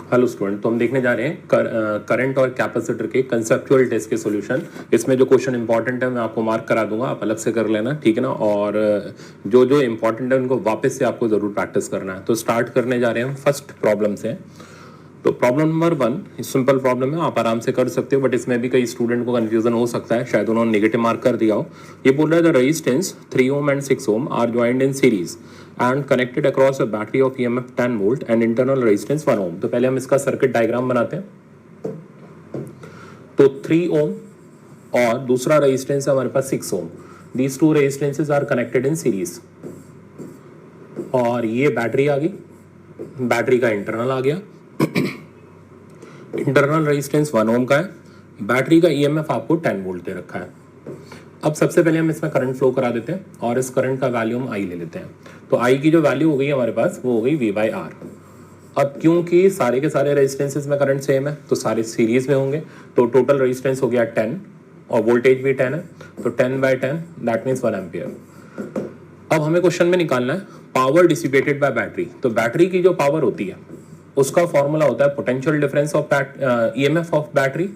Hello student, तो हम देखने जा रहे हैं करंट और कैपेसिटर के कंसेप्चुअल टेस्ट के सॉल्यूशन। इसमें जो क्वेश्चन इंपॉर्टेंट है मैं आपको मार्क करा दूंगा, आप अलग से कर लेना, ठीक है ना। और जो जो इंपॉर्टेंट है उनको वापस से आपको ज़रूर प्रैक्टिस करना है। तो स्टार्ट करने जा रहे हैं हम फर्स्ट प्रॉब्लम से। तो प्रॉब्लम नंबर 1 सिंपल प्रॉब्लम है, आप आराम से कर सकते हो, बट इसमें भी कई स्टूडेंट को कंफ्यूजन हो सकता है, शायद उन्होंने नेगेटिव मार्क कर दिया हो। ये बोल रहा है the resistance 3 ohm and 6 ohm are joined in series and connected across a battery of EMF 10 volt and internal resistance 1 ohm। तो पहले हम इसका सर्किट डायग्राम बनाते हैं। तो 3 ohm और दूसरा रेजिस्टेंस है हमारे पास 6 ohm। These two resistances are connected in series. और ये बैटरी आ गई, बैटरी का इंटरनल आ गया। इंटरनल रेजिस्टेंस 1 ohm का है, बैटरी का EMF आपको 10 वोल्ट दे रखा है। अब सबसे पहले हम इसमें करंट फ्लो करा देते हैं और इस करंट का वैल्यू हम आई ले लेते हैं। तो आई की जो वैल्यू हो गई हमारे पास वो हो गई V/R। अब क्योंकि सारे के सारे रेजिस्टेंसेस में करंट सेम है तो सारे सीरीज में होंगे, तो टोटल रेजिस्टेंस हो गया 10 और वोल्टेज भी 10 है, तो 10/10 दैट मीन्स 1 एम्पियर। अब हमें क्वेश्चन में निकालना है पावर डिसिपेटेड बाय बैटरी। तो बैटरी की जो पावर होती है उसका फॉर्मूला होता है potential difference of EMF of battery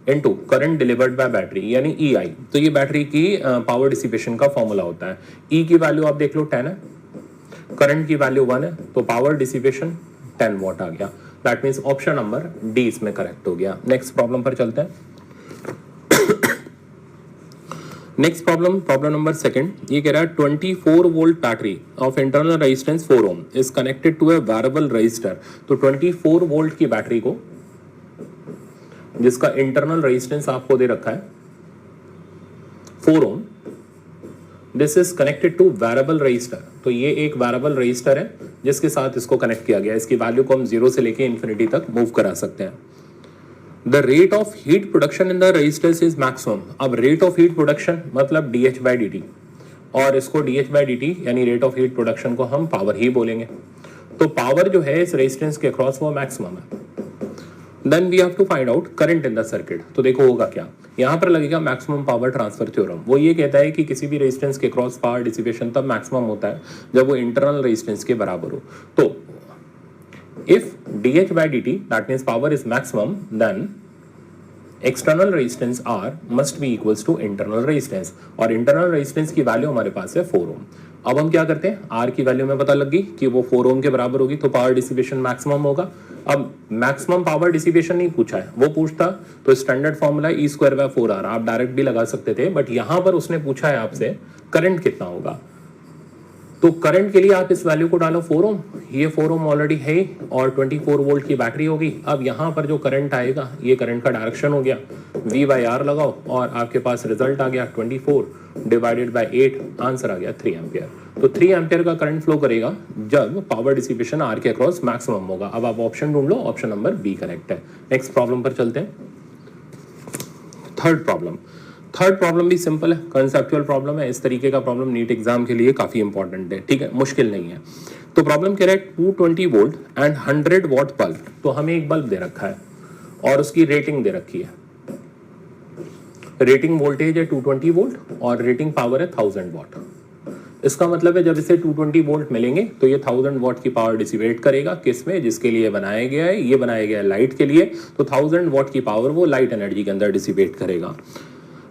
into current delivered by battery यानी EI। तो ये बैटरी की पावर डिसिपेशन का फॉर्मूला होता है। E की वैल्यू आप देख लो 10 है, करंट की वैल्यू 1 है, तो पावर डिसिपेशन 10 वॉट आ गया। That means option number D इसमें करेक्ट हो गया। नेक्स्ट प्रॉब्लम पर चलते हैं। नेक्स्ट प्रॉब्लम, प्रॉब्लम नंबर 2, ये कह रहा है 24 volt battery of internal resistance 4 ohm is connected to a variable resistor. तो 24 वोल्ट की बैटरी को जिसका इंटरनल रेजिस्टेंस आपको दे रखा है 4 ohm, this is connected two variable resistor. तो ये एक वेरिएबल रजिस्टर है जिसके साथ इसको कनेक्ट किया गया है। इसकी वैल्यू को हम 0 से लेके इन्फिनिटी तक मूव करा सकते हैं। The rate of heat production in the resistance is maximum. अब रेट ऑफ हीट प्रोडक्शन मतलब dH/dt, और इसको dH/dt यानी रेट ऑफ हीट प्रोडक्शन को हम पावर ही बोलेंगे। तो पावर जो है इस रेजिस्टेंस के अक्रॉस वो मैक्सिमम है। Then we have to find out current in the circuit. तो देखो होगा क्या, यहाँ पर लगेगा मैक्सिमम पावर ट्रांसफर थ्योरम। वो ये कहता है कि किसी भी रेजिस्टेंस के क्रॉस पावर डिसिपेशन तब मैक्सिमम होता है जब वो इंटरनल रेजिस्टेंस के बराबर हो। तो if dH/dt that means power is maximum, then external resistance R must be equals to internal resistance, और internal resistance की वैल्यू हमारे पास है 4 ohm। अब हम क्या करते हैं, R की वैल्यू में पता लग गई कि वो 4 ohm के बराबर होगी, तो पावर डिसिपेशन मैक्सिमम होगा। अब मैक्सिमम पावर डिसिपेशन नहीं पूछा है, वो पूछता तो स्टैंडर्ड फॉर्मूला E²/4R आप डायरेक्ट भी लगा सकते थे, बट यहां पर उसने पूछा है आपसे करंट कितना होगा। तो करंट के लिए आप इस वैल्यू को डालो 4 ohm, ये 4 ohm ऑलरेडी है और 24 वोल्ट की बैटरी होगी। अब यहाँ पर जो करंट आएगा ये करंट का डायरेक्शन हो गया, V/R लगाओ और आपके पास रिजल्ट आ गया 24 डिवाइडेड बाय 8, आंसर आ गया 3 एम्पियर। तो 3 एम्पियर का करंट फ्लो करेगा जब पावर डिसिपेशन R के अक्रॉस मैक्सिमम होगा। अब आप ऑप्शन ढूंढ लो, ऑप्शन नंबर बी करेक्ट है। नेक्स्ट प्रॉब्लम पर चलते हैं। थर्ड प्रॉब्लम भी सिंपल है, कंसेप्चुअल प्रॉब्लम है। इस तरीके का प्रॉब्लम नीट एग्जाम के लिए काफी इंपॉर्टेंट है, ठीक है, मुश्किल नहीं है। तो प्रॉब्लम कह रहा है 220 वोल्ट एंड 100 वॉट बल्ब। तो हमें एक बल्ब दे रखा है और उसकी रेटिंग दे रखी है। रेटिंग वोल्टेज है 220 वोल्ट और रेटिंग पावर है 1000 वॉट। इसका मतलब है जब इसे 220 वोल्ट मिलेंगे तो ये 1000 वॉट की पावर डिसिपेट करेगा। किस में, जिसके लिए बनाया गया है, ये बनाया गया है लाइट के लिए। तो 1000 वॉट की पावर वो लाइट एनर्जी के अंदर डिसिपेट करेगा।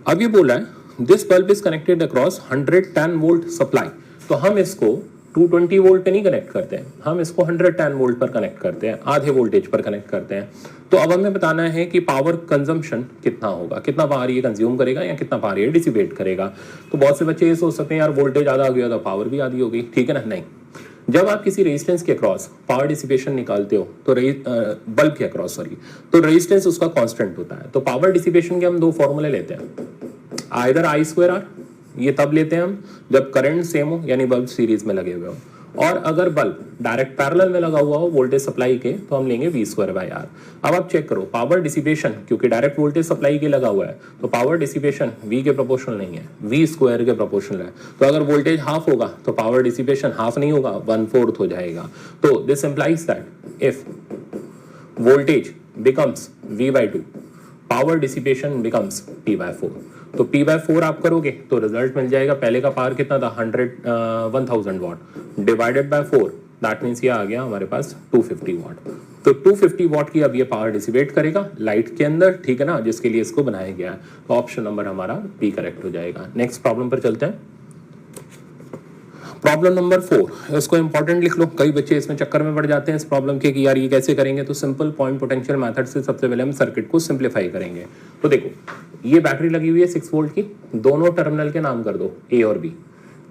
अब ये बोला है this bulb is connected across 110 volt supply. तो हम इसको 220 वोल्ट पे नहीं कनेक्ट करते हैं, हम इसको 110 वोल्ट पर कनेक्ट करते हैं, आधे वोल्टेज पर कनेक्ट करते हैं। तो अब हमें बताना है कि पावर कंजम्पशन कितना होगा, कितना पावर ये कंज्यूम करेगा या कितना पावर ये डिसिपेट करेगा। तो बहुत से बच्चे ये सोच सकते हैं यार वोल्टेज आधा हो गया तो पावर भी आधी हो गई, ठीक है ना। नहीं, जब आप किसी रेजिस्टेंस के अक्रॉस पावर डिसिपेशन निकालते हो तो बल्ब के अक्रॉस तो रेजिस्टेंस उसका कांस्टेंट होता है। तो पावर डिसिपेशन के हम दो फॉर्मूले लेते हैं, आइदर I²R, ये तब लेते हैं हम जब करंट सेम हो यानी बल्ब सीरीज में लगे हुए हो, और अगर बल्ब डायरेक्ट पैरेलल में लगा हुआ हो वोल्टेज सप्लाई के तो हम लेंगे V²/R। अब आप चेक करो पावर डिसिपेशन, क्योंकि डायरेक्ट वोल्टेज सप्लाई के लगा हुआ है तो पावर डिसिपेशन V के प्रोपोर्शनल नहीं है, V² के प्रोपोर्शनल है। तो अगर वोल्टेज हाफ होगा तो पावर डिसिपेशन हाफ नहीं होगा, 1/4 हो जाएगा। तो this implies that if voltage becomes V/2 power dissipation becomes P/4। तो P/4 आप करोगे तो रिजल्ट मिल जाएगा, पहले का पावर कितना था 1000 what divided by 4 that means ये आ गया हमारे पास 250 वाट। तो 250 वाट की अब ये पावर डिसिपेट करेगा लाइट के अंदर, ठीक है ना, जिसके लिए इसको बनाया गया है। तो ऑप्शन नंबर हमारा बी करेक्ट हो जाएगा। नेक्स्ट प्रॉब्लम पर चलते हैं। प्रॉब्लम नंबर 4, इसको इंपॉर्टेंट लिख लो। कई बच्चे इसमें चक्कर में पड़ जाते हैं इस प्रॉब्लम के कि यार ये कैसे करेंगे। तो सिंपल पॉइंट पोटेंशियल मेथड से सबसे पहले हम सर्किट को सिंप्लीफाई करेंगे। तो देखो ये बैटरी लगी हुई है 6 वोल्ट की, दोनों टर्मिनल के नाम कर दो ए और बी।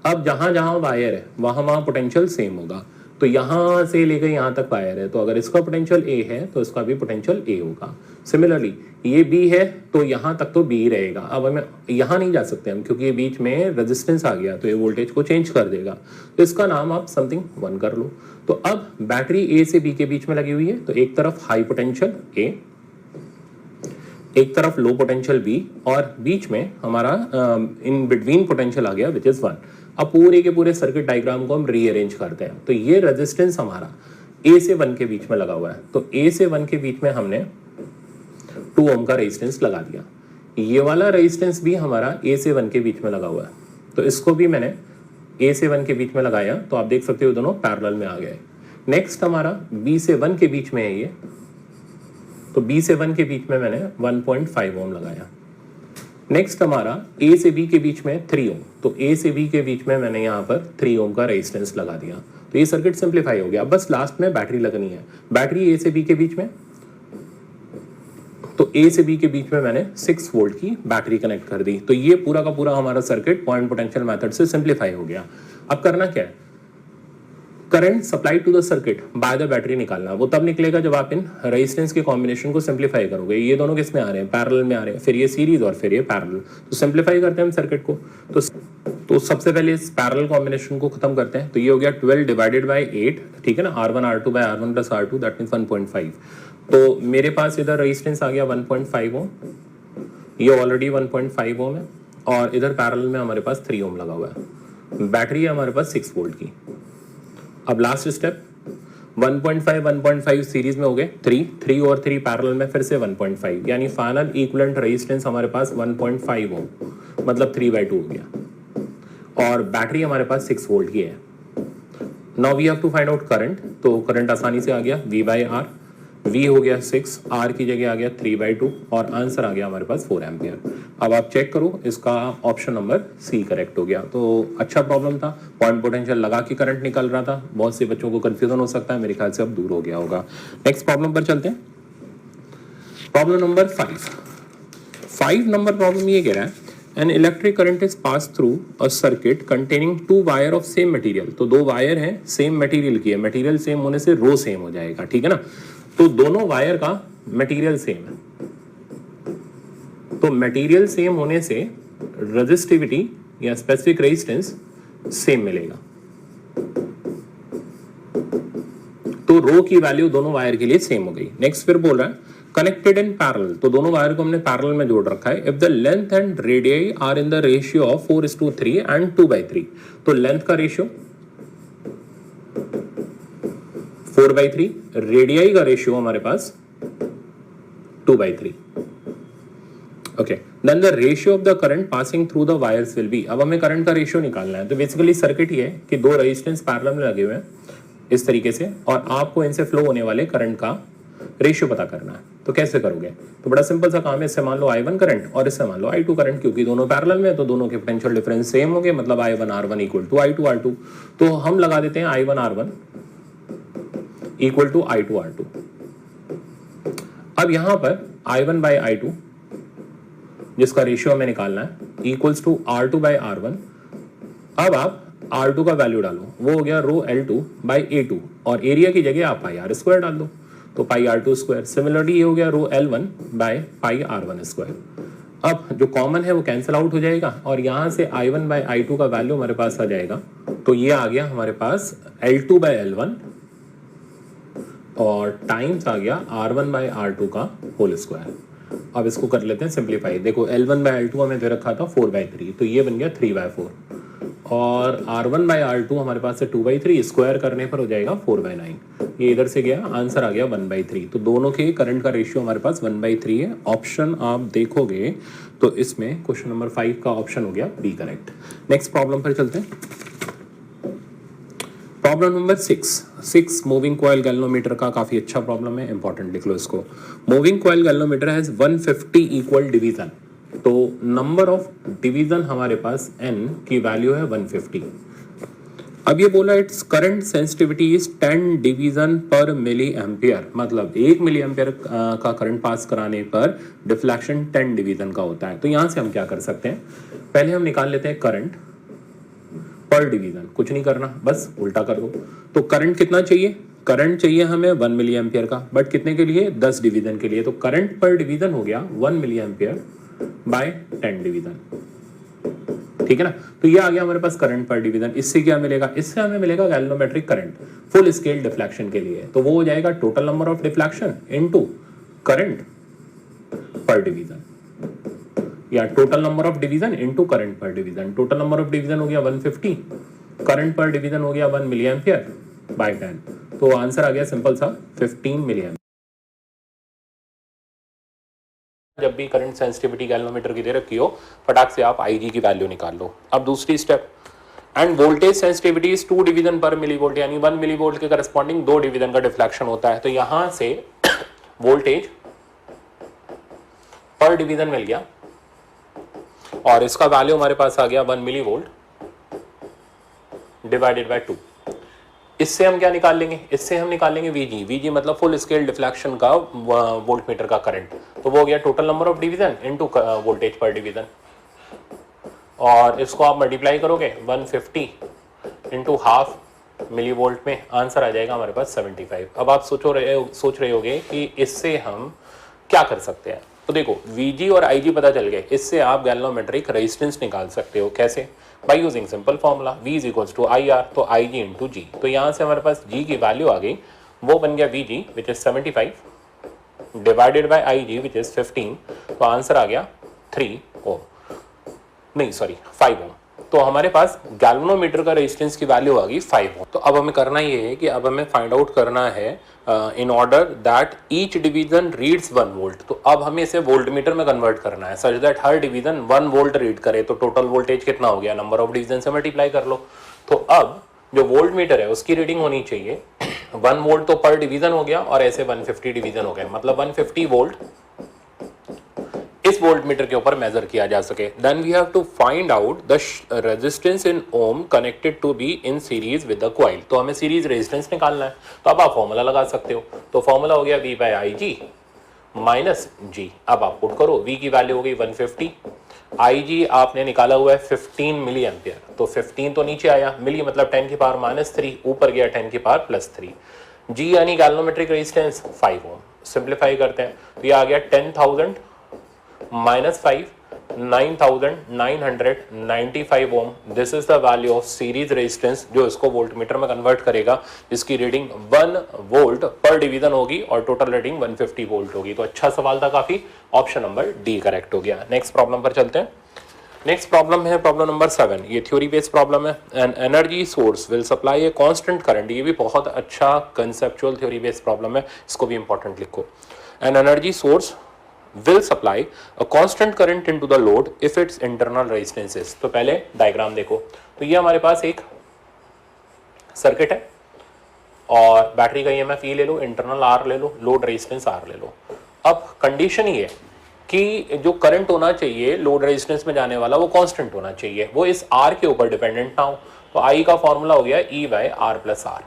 अब जहां जहां वायर है वहां वहां पोटेंशियल सेम होगा। तो यहां से लेकर यहां तक वायर है, तो अगर इसका पोटेंशियल ए है तो इसका भी पोटेंशियल ए होगा। सिमिलरली ये बी है तो यहां तक तो बी रहेगा। अब हमें यहां नहीं जा सकते हम क्योंकि ये बीच में रेजिस्टेंस आ गया, तो ये वोल्टेज को चेंज कर देगा। तो इसका नाम आप समथिंग 1 कर लो। तो अब बैटरी ए से बी के बीच में लगी हुई है, तो एक तरफ हाई पोटेंशियल ए, एक तरफ लो पोटेंशियल बी, और बीच में हमारा इन बिटवीन पोटेंशियल आ गया विच इज 1। अब पूरे के पूरे सर्किट डायग्राम को हम रीअरेंज करते हैं। तो ये रेजिस्टेंस हमारा ए से 1 के बीच में लगा हुआ है, तो ए से 1 के बीच में हमने 2 ओम का रेजिस्टेंस लगा दिया। ये वाला रेजिस्टेंस भी हमारा ए से 1 के बीच में लगा हुआ है, तो इसको भी मैंने ए से 1 के बीच में लगाया। तो आप देख सकते हो दोनों पैरेलल में आ गए। नेक्स्ट हमारा बी से 1 के बीच में है ये, तो बी से 1 के बीच में मैंने 1.5 ओम लगाया। नेक्स्ट हमारा ए से बी के बीच में 3 ओम, तो ए से बी के बीच में मैंने यहाँ पर 3 ओम का रेजिस्टेंस लगा दिया। तो ये सर्किट सिंप्लीफाई हो गया। बस लास्ट में बैटरी लगनी है। बैटरी ए से बी के बीच में, तो ए से बी के बीच में मैंने 6 वोल्ट की बैटरी कनेक्ट कर दी। तो ये पूरा का पूरा हमारा सर्किट पॉइंट पोटेंशियल मेथड से सिंप्लीफाई हो गया। अब करना क्या है, current supply to the circuit by the battery निकालना। वो तब निकलेगा जब आप इन रेजिस्टेंस के कॉम्बिनेशन को सिंप्लीफाई करोगे। ये दोनों किस में आ रहे हैं, पैरेलल में आ रहे हैं, फिर ये सीरीज और फिर ये पैरेलल। तो सिंप्लीफाई करते हैं हम सर्किट को। तो सबसे पहले इस पैरेलल कॉम्बिनेशन को खत्म करते हैं। तो ये हो गया 12 डिवाइडेड बाई 8, ठीक है ना, R1 R2 bye R1 plus R2 that means 1.5। तो मेरे पास इधर रेजिस्टेंस आ गया 1.5 ओम, ये ऑलरेडी 1.5 ओम है, और इधर पैरेलल में हमारे पास 3 ओम लगा हुआ है। बैटरी है हमारे पास 6 वोल्ट की। अब लास्ट स्टेप 1.5 सीरीज में हो गए, 3 और 3 पैरेलल में फिर से 1.5, यानी फाइनल इक्विवेलेंट रेजिस्टेंस हमारे पास 1.5 ओम, मतलब 3/2 हो गया। और बैटरी हमारे पास 6 वोल्ट की है। Now we have to find out current. तो करंट आसानी से आ गया V/R, V हो गया 6, R की जगह आ गया 3/2, और आंसर आ गया हमारे पास 4 एम्पियर। अब आप चेक करो, इसका ऑप्शन नंबर सी करेक्ट हो गया। तो अच्छा प्रॉब्लम था, पॉइंट पोटेंशियल लगा के करंट निकल रहा था। बहुत से बच्चों को कंफ्यूजन हो सकता है, मेरे ख्याल से अब दूर हो गया होगा। नेक्स्ट प्रॉब्लम पर चलते हैं। प्रॉब्लम नंबर 5 नंबर प्रॉब्लम ये कह रहा है, an electric current is pass through a circuit containing 2 wire of same material. तो 2 वायर हैं सेम मटेरियल की है, मटेरियल सेम होने से रो सेम हो जाएगा, ठीक है ना। तो दोनों वायर का मटेरियल सेम है, तो मटेरियल सेम होने से रेजिस्टिविटी या स्पेसिफिक रेजिस्टेंस सेम मिलेगा। तो रो की वैल्यू दोनों वायर के लिए सेम हो गई। नेक्स्ट फिर बोल रहा है कनेक्टेड इन पैरेलल, तो दोनों वायर को हमने पैरेलल में जोड़ रखा है। If the length and radius are in the ratio of 4:3 and 2/3, तो लेंथ का रेशियो 4/3, रेडियस का रेशियो हमारे पास 2/3। Okay, then the ratio of the current passing through the wires will be. अब हमें करंट का रेशियो निकालना है। तो बेसिकली सर्किट ये है कि 2 रेजिस्टेंस पैरेलल में लगे हुए हैं इस तरीके से, और आपको इनसे फ्लो होने वाले करंट का रेशियो पता करना है। तो कैसे करोगे, तो बड़ा सिंपल सा काम है। इससे मान लो I1 करंट और इससे मान लो I2 करंट, क्योंकि दोनों पैरेलल में, तो दोनों के पोटेंशियल डिफरेंस सेम होंगे, मतलब I1 R1 equal to I2 R2। तो हम लगा देते हैं I1 R1 equal to I2 R2। अब यहां पर I1 बाई I2 जिसका रेशियो हमें निकालना है equals to R2 by R1। अब आप R2 का वैल्यू डालो, वो हो गया रो L2 बाई A2, और एरिया की जगह आप पाई R स्क्वायर डाल दो, तो पाई R2 स्क्वायर। सिमिलरली ये हो गया रो L1 by pi R1 square. अब जो कॉमन है वो कैंसिल आउट हो जाएगा, और यहां से I1 बाई I2 का वैल्यू हमारे पास आ जाएगा। तो ये आ गया हमारे पास L2 बाई L1, और टाइम्स आ गया R1 बाई R2 का होल स्क्वायर। अब इसको कर लेते हैं सिंप्लीफाई। देखो L1 बाई L2 हमें दे रखा था 4/3, तो ये बन गया 3/4, और R1 बाई R2 हमारे पास से 2/3, स्क्वायर करने पर हो जाएगा 4/9। ये इधर से गया, आंसर आ गया 1/3। तो दोनों के करंट का रेशियो हमारे पास 1/3 है। ऑप्शन आप देखोगे तो इसमें क्वेश्चन नंबर 5 का ऑप्शन हो गया बी करेक्ट। नेक्स्ट प्रॉब्लम पर चलते हैं। Problem number 6 moving coil galvanometer का काफी अच्छा प्रॉब्लम है, इंपॉर्टेंट लिख लो इसको। Moving coil galvanometer has 150 equal division, तो नंबर ऑफ डिवीजन हमारे पास n की वैल्यू है 150। अब ये बोला its current sensitivity is 10 division पर मिली एम्पियर, मतलब 1 मिली एम्पियर का करंट पास कराने पर डिफ्लेक्शन 10 डिवीजन का होता है। तो यहां से हम क्या कर सकते हैं, पहले हम निकाल लेते हैं करंट पर डिवीजन, कुछ नहीं करना, बस उल्टा कर दो। तो करंट कितना चाहिए, करंट चाहिए हमें 1 मिली एम्पियर का, बट कितने के लिए, 10 डिवीजन के लिए। तो करंट पर डिवीजन हो गया 1 मिली एम्पियर बाय 10 डिवीजन, ठीक है ना। तो ये आ गया हमारे पास करंट पर डिवीजन। इससे क्या मिलेगा, इससे हमें मिलेगा galvanometric current full scale deflection के लिए। तो वो हो जाएगा total number of deflection into current per division, या total number of division into current per division. Total number of division हो गया 150, करंट पर डिवीजन हो गया 1 मिली एम्पियर बाय 10। तो आंसर आ गया सिंपल सा 15 मिली एम्पियर। जब भी करंट सेंसिटिविटी गैल्वेनोमीटर की दे रखी हो, फटाक से आप आईजी की वैल्यू निकाल लो। अब दूसरी step, end voltage sensitivity is 2 division पर मिली वोल्ट, यानी 1 मिली वोल्ट के करस्पॉन्डिंग 2 डिवीजन का डिफ्लेक्शन होता है। तो यहां से वोल्टेज पर डिवीजन मिल गया और इसका वैल्यू हमारे पास आ गया 1 मिली वोल्ट डिवाइडेड बाय 2। इससे हम क्या निकाल लेंगे, इससे हम निकालेंगे VG। VG मतलब फुल स्केल डिफ्लेक्शन का वोल्ट मीटर का करंट। तो वो हो गया total number of division into voltage पर डिवीजन, और इसको आप मल्टीप्लाई करोगे 150 इंटू हाफ मिली वोल्ट में, आंसर आ जाएगा हमारे पास 75। अब आप सोच रहे होगे कि इससे हम क्या कर सकते हैं। तो देखो VG और IG पता चल गए, इससे आप गैल्वेनोमेट्रिक रेजिस्टेंस निकाल सकते हो। कैसे, by using simple formula V is equals to IR, तो IG इंटू G। तो यहाँ से हमारे पास G की वैल्यू आ गई, वो बन गया VG which is 75 divided by IG which is 15। तो आंसर आ गया 3 ओम, नहीं सॉरी 5 ओम। तो हमारे पास गैल्वेनोमीटर का रेजिस्टेंस की वैल्यू आ गई 5 ओम। तो अब हमें करना ये है कि अब हमें फाइंड आउट करना है in order that each division reads 1 volt. तो अब हमें इसे वोल्टमीटर में कन्वर्ट करना है such that her division 1 volt read करे। तो टोटल वोल्टेज कितना हो गया, नंबर ऑफ डिवीजन से मल्टीप्लाई कर लो। तो अब जो वोल्टमीटर है उसकी रीडिंग होनी चाहिए 1 वोल्ट, तो पर डिवीजन हो गया, और ऐसे 150 डिवीजन हो गए, मतलब 150 वोल्ट इस वोल्ट मीटर के ऊपर मेजर किया जा सके। Then we have to find out the resistance in ohm connected to be in series with the coil. तो हमें सीरीज रेजिस्टेंस निकालना है, तो अब आप फॉर्मूला लगा सकते हो। तो फॉर्मूला हो गया V by IG minus G। अब आप पुट करो, V की वैल्यू हो गई 150, IG आपने निकाला हुआ है 15 मिली एम्पियर। तो 15 तो नीचे आया, मिली मतलब 10 की पावर -3, ऊपर गया 10 की पावर +3। G यानी गैल्वेनोमेट्रिक रेजिस्टेंस 5 ओम। सिंप्लीफाई करते हैं तो ये आ गया 10,000 -5 9,995 ohm. This is the value of series resistance जो इसको वोल्टमीटर में कन्वर्ट करेगा, जिसकी रीडिंग 1 वोल्ट पर डिवीजन होगी और टोटल रीडिंग 150 वोल्ट होगी। तो अच्छा सवाल था काफी, ऑप्शन नंबर डी करेक्ट हो गया। नेक्स्ट प्रॉब्लम पर चलते हैं। नेक्स्ट प्रॉब्लम है प्रॉब्लम नंबर 7। ये थ्योरी बेस्ड प्रॉब्लम है। An energy source will supply a constant current. ये भी बहुत अच्छा कंसेप्चुअल थ्योरी बेस्ड प्रॉब्लम है, इसको भी इंपॉर्टेंट लिखो। An energy source will supply a constant current into the load if its internal resistance is। तो पहले डायग्राम देखो। तो ये हमारे पास एक सर्किट है और बैटरी का EMF E ले लो, इंटरनल R ले लो, लोड रेजिस्टेंस R ले लो। अब कंडीशन ये है कि जो करंट होना चाहिए लोड रेजिस्टेंस में जाने वाला वो कांस्टेंट होना चाहिए, वो इस R के ऊपर डिपेंडेंट ना हो। तो I का फॉर्मूला हो गया E by R plus R।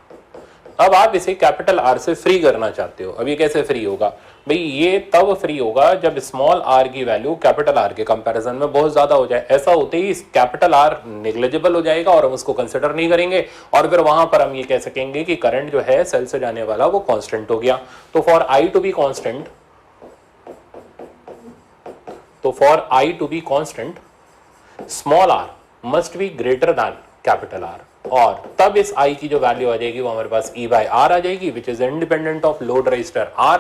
अब आप इसे कैपिटल R से फ्री करना चाहते हो। अब ये कैसे फ्री होगा भाई, ये तब फ्री होगा जब स्मॉल r की वैल्यू कैपिटल R के कंपैरिजन में बहुत ज्यादा हो जाए। ऐसा होते ही कैपिटल R नेग्लिजिबल हो जाएगा और हम उसको कंसिडर नहीं करेंगे, और फिर वहां पर हम ये कह सकेंगे कि करंट जो है सेल से जाने वाला वो कांस्टेंट हो गया। तो for I to be constant, small r must be greater than capital R, और तब इस I की जो वैल्यू आ जाएगी वो हमारे पास E बाय R आ जाएगी which is independent of load register R।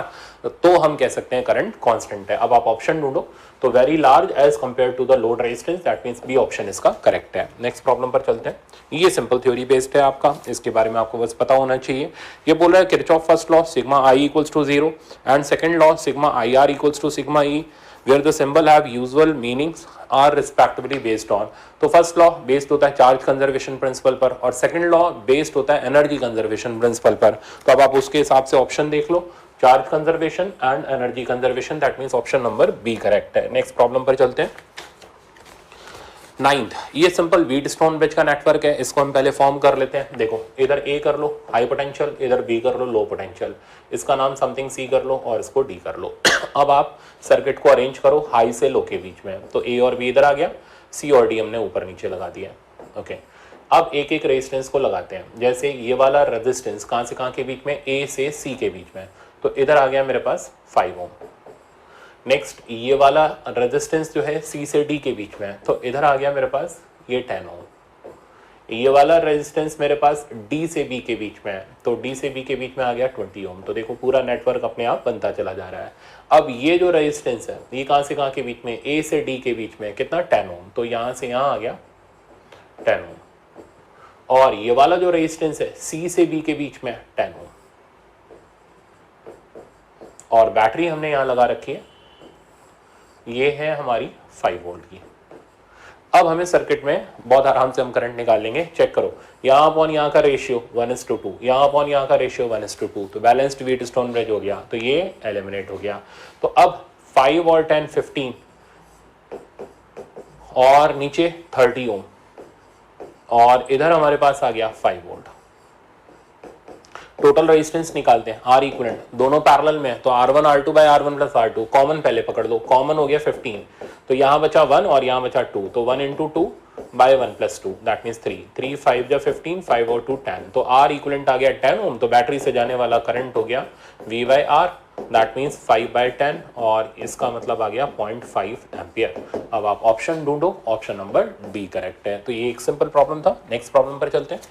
तो हम कह सकते हैं करंट कांस्टेंट है। अब आप ऑप्शन ढूंढो, तो very large as compare to the load resistance, that means B option इसका करेक्ट है। नेक्स्ट प्रॉब्लम पर चलते हैं। ये सिंपल थ्योरी बेस्ड है आपका, इसके बारे में आपको बस पता होना चाहिए। ये बोल रहा है Kirchhoff first law sigma I equals to 0 and second law sigma IR equals to sigma E where the symbol have usual meanings are respectively based on. तो फर्स्ट लॉ बेस्ड होता है चार्ज कंजर्वेशन प्रिंसिपल पर और second law based होता है energy conservation principal पर। तो अब आप उसके हिसाब से ऑप्शन देख लो, charge conservation and energy conservation, that means option number B correct है। नेक्स्ट प्रॉब्लम पर चलते हैं। 9th, ये सिंपल व्हीटस्टोन ब्रिज का नेटवर्क है, इसको हम पहले फॉर्म कर लेते हैं। देखो इधर ए कर लो हाई पोटेंशियल, इधर बी कर लो लो पोटेंशियल, इसका नाम समथिंग सी कर लो और इसको डी कर लो। अब आप सर्किट को अरेंज करो हाई से लो के बीच में, तो ए और बी इधर आ गया, सी और डी हमने ऊपर नीचे लगा दिया। ओके, अब एक एक रेजिस्टेंस को लगाते हैं। जैसे ये वाला रेजिस्टेंस कहाँ से कहाँ के बीच में, ए से सी के बीच में, तो इधर आ गया मेरे पास 5 ओम। नेक्स्ट ये वाला रेजिस्टेंस जो है सी से डी के बीच में है, तो इधर आ गया मेरे पास ये 10 ओम। ये वाला रेजिस्टेंस मेरे पास डी से बी के बीच में है, तो डी से बी के बीच में आ गया 20 ओम। तो देखो पूरा नेटवर्क अपने आप बनता चला जा रहा है। अब ये जो रेजिस्टेंस है ये कहाँ से कहाँ के बीच में, ए से डी के बीच में, कितना 10 ओम, तो यहाँ से यहाँ आ गया 10 ओम। और ये वाला जो रेजिस्टेंस है सी से बी के बीच में 10 ओम, और बैटरी हमने यहाँ लगा रखी है, ये है हमारी 5 वोल्ट की। अब हमें सर्किट में बहुत आराम से हम करंट निकाल लेंगे। चेक करो, यहाँ अपॉन यहाँ का रेशियो 1:2, यहाँ अपॉन यहाँ का रेशियो 1:2, तो बैलेंस्ड व्हीटस्टोन ब्रिज हो गया, तो ये एलिमिनेट हो गया। तो अब 5 और 10 15 और नीचे 30 ओम, और इधर हमारे पास आ गया 5 वोल्ट। टोटल रेजिस्टेंस निकालते हैं, आर इक्विवेलेंट, दोनों पैरेलल में है, तो R1 R2 bye R1 plus R2, common पहले पकड़ लो, कॉमन हो गया 15, तो यहाँ बचा 1 और यहाँ बचा 2, तो 1 × 2 बाय 1 + 2, दैट मीन्स 3, 3 5 जा 15, 5 और 2 10, तो आर इक्विवेलेंट आ गया 10 ओम। तो बैटरी से जाने वाला करंट हो गया V/R, दैट मीन्स 5/10, और इसका मतलब आ गया 0.5 एम्पियर। अब आप ऑप्शन ढूंढो, ऑप्शन नंबर डी करेक्ट है। तो ये एक सिंपल प्रॉब्लम था। नेक्स्ट प्रॉब्लम पर चलते हैं।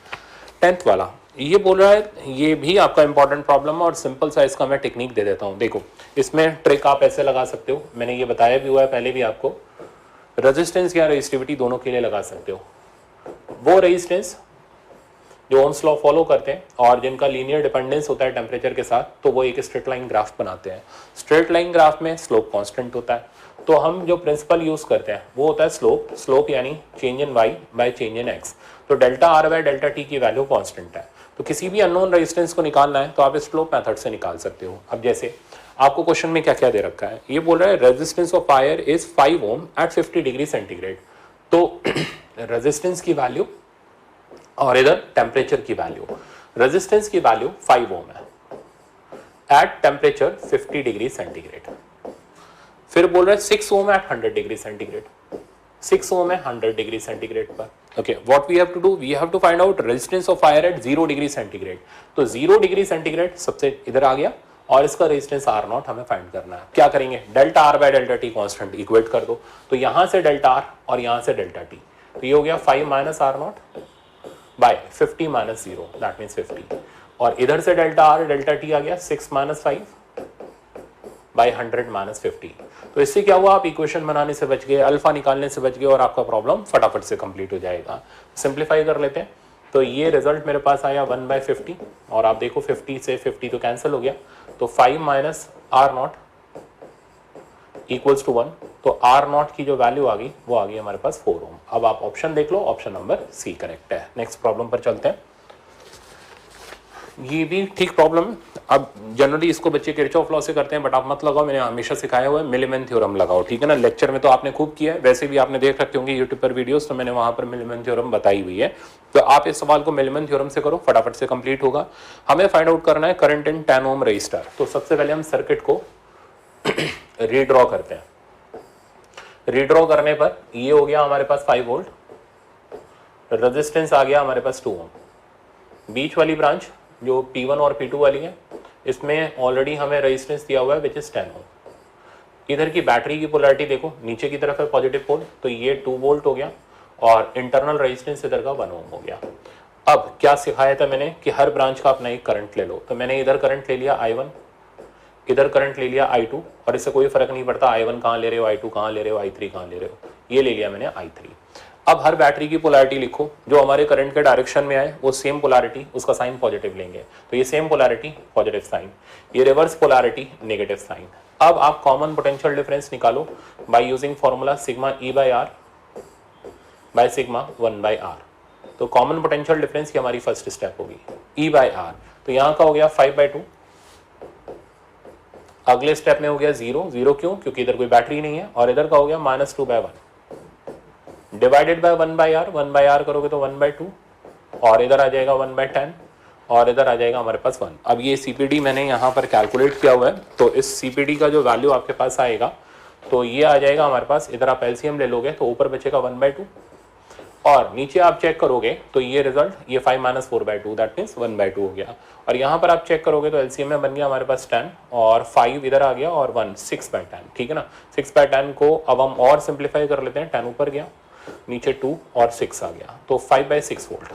10th वाला ये बोल रहा है, ये भी आपका इंपॉर्टेंट प्रॉब्लम है और सिंपल सा इसका मैं टेक्निक दे देता हूँ। देखो इसमें ट्रिक आप ऐसे लगा सकते हो, मैंने ये बताया भी हुआ है पहले भी आपको, रेजिस्टेंस या रेजिस्टिविटी दोनों के लिए लगा सकते हो। वो रेजिस्टेंस जो ओम्स लॉ फॉलो करते हैं और जिनका लीनियर डिपेंडेंस होता है टेम्परेचर के साथ, तो वो एक स्ट्रेट लाइन ग्राफ बनाते हैं। स्ट्रेट लाइन ग्राफ में स्लोप कांस्टेंट होता है, तो हम जो प्रिंसिपल यूज करते हैं वो होता है स्लोप यानी change in y by change in x। तो delta R by delta t की वैल्यू कांस्टेंट है, तो किसी भी अननोन रेजिस्टेंस को निकालना है तो आप स्लोप मेथड से निकाल सकते हो। अब जैसे आपको क्वेश्चन में क्या क्या दे रखा है, ये बोल रहा है resistance of wire is 5 ohm at 50 degree centigrade. तो रेजिस्टेंस की वैल्यू और इधर टेम्परेचर की वैल्यू, रेजिस्टेंस की वैल्यू 5 ओम है एट टेम्परेचर 50 डिग्री सेंटीग्रेड। फिर बोल रहा है 6 ohm at 100 degree centigrade, 6 ohm है 100 डिग्री सेंटीग्रेड पर। Okay, what we have to do, we have to find out resistance of wire at 0 degree centigrade. तो 0 degree centigrade सबसे इधर आ गया, और इसका रेजिस्टेंस R0 हमें फाइंड करना है। क्या करेंगे, delta R by delta T constant equate कर दो, तो यहां से डेल्टा R और यहां से डेल्टा टी, तो ये हो गया 5 - R0 बाय 50 - 0, दैट मीन्स 50, और इधर से डेल्टा R डेल्टा टी आ गया 6 - 5 बाय 100 - 50। तो इससे क्या हुआ, आप इक्वेशन बनाने से बच गए, अल्फा निकालने से बच गए, और आपका प्रॉब्लम फटाफट से कंप्लीट हो जाएगा। सिंप्लीफाई कर लेते हैं, तो ये रिजल्ट मेरे पास आया 1/50, और आप देखो 50 से 50 तो कैंसिल हो गया, तो 5 - R0 इक्वल्स टू 1, तो R0 की जो वैल्यू आ गई वो आ गई हमारे पास 4 ओम। अब आप ऑप्शन देख लो, ऑप्शन नंबर सी करेक्ट है। नेक्स्ट प्रॉब्लम पर चलते हैं। ये भी ठीक प्रॉब्लम है। अब जनरली इसको बच्चे किरचॉफ लॉ से करते हैं, बट आप मत लगाओ, मैंने हमेशा सिखाया हुआ है मिलीमेन थ्योरम लगाओ, ठीक है ना। लेक्चर में तो आपने खूब किया है, वैसे भी आपने देख रखे होंगे यूट्यूब पर वीडियोस, तो मैंने वहां पर मिलीमेन थ्योरम बताई हुई है। तो आप इस सवाल को मिलीमेन थ्योरम से करो, फटाफट से कंप्लीट होगा। हमें फाइंड आउट करना है करंट इन 10 ओम रजिस्टर। तो सबसे पहले हम सर्किट को रीड्रॉ करते हैं। रीड्रॉ करने पर ये हो गया हमारे पास 5 वोल्ट, रेजिस्टेंस आ गया हमारे पास 2 ओम, बीच वाली ब्रांच जो P1 और P2 वाली है, इसमें ऑलरेडी हमें रेजिस्टेंस दिया हुआ है विच इज 10 ओम। इधर की बैटरी की पोलैरिटी देखो, नीचे की तरफ है पॉजिटिव पोल, तो ये 2 वोल्ट हो गया, और इंटरनल रेजिस्टेंस इधर का 1 ओम हो गया। अब क्या सिखाया था मैंने कि हर ब्रांच का अपना एक करंट ले लो, तो मैंने इधर करंट ले लिया I1, इधर करंट ले लिया I2, और इससे कोई फर्क नहीं पड़ता I1 कहाँ ले रहे हो, I2 कहाँ ले रहे हो, I3 कहाँ ले रहे हो, ये ले लिया मैंने I3। अब हर बैटरी की पोलैरिटी लिखो, जो हमारे करंट के डायरेक्शन में आए वो सेम पोलैरिटी, उसका साइन पॉजिटिव लेंगे, तो ये सेम पोलैरिटी पॉजिटिव साइन, ये रिवर्स पोलैरिटी नेगेटिव साइन। अब आप कॉमन पोटेंशियल डिफरेंस निकालो by using formula sigma E by R by sigma 1 by R. तो कॉमन पोटेंशियल डिफरेंस की हमारी फर्स्ट स्टेप होगी ई बाय आर। तो यहाँ का हो गया 5/2। अगले स्टेप में हो गया 0। 0 क्यों? क्योंकि इधर कोई बैटरी नहीं है। और इधर का हो गया -2/1 डिवाइडेड बाय 1/r। 1/r करोगे तो 1/2 और इधर आ जाएगा 1/10 और इधर आ जाएगा हमारे पास 1। अब ये CPD मैंने यहाँ पर कैलकुलेट किया हुआ है, तो इस CPD का जो वैल्यू आपके पास आएगा तो ये आ जाएगा हमारे पास, इधर आप LCM ले लोगे तो ऊपर बचेगा 1/2 और नीचे आप चेक करोगे तो ये रिजल्ट ये 5 - 4/2 दैट मीन्स 1/2 हो गया। और यहाँ पर आप चेक करोगे तो LCM में बन गया हमारे पास 10 और 5 इधर आ गया और 1 6/10। ठीक है ना। 6/10 को अब हम और सिंप्लीफाई कर लेते हैं। 10 ऊपर गया, नीचे 2 और 6 आ गया तो 5/6 वोल्ट।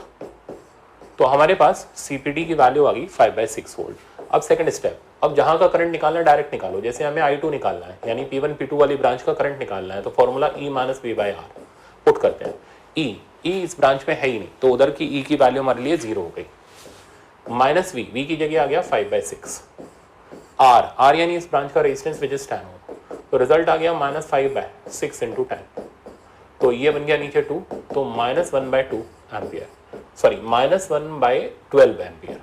तो हमारे पास CPD की वैल्यू आ गई 5/6 वोल्ट। अब सेकंड स्टेप, अब जहां का करंट निकालना है डायरेक्ट निकालो। जैसे हमें I2 निकालना है यानी P1 P2 वाली ब्रांच का करंट निकालना है तो फॉर्मूला E - V/R पुट करते हैं। E इस ब्रांच में है ही नहीं तो उधर की E की वैल्यू हमारे लिए 0 हो गई। -V की जगह आ गया 5/6। R यानी इस ब्रांच का रेजिस्टेंस विच इज 10 ओम। तो रिजल्ट आ गया -5/6 × 10। तो ये बन गया नीचे 2 तो -1/2 एम्पियर, सॉरी -1/12 एम्पियर।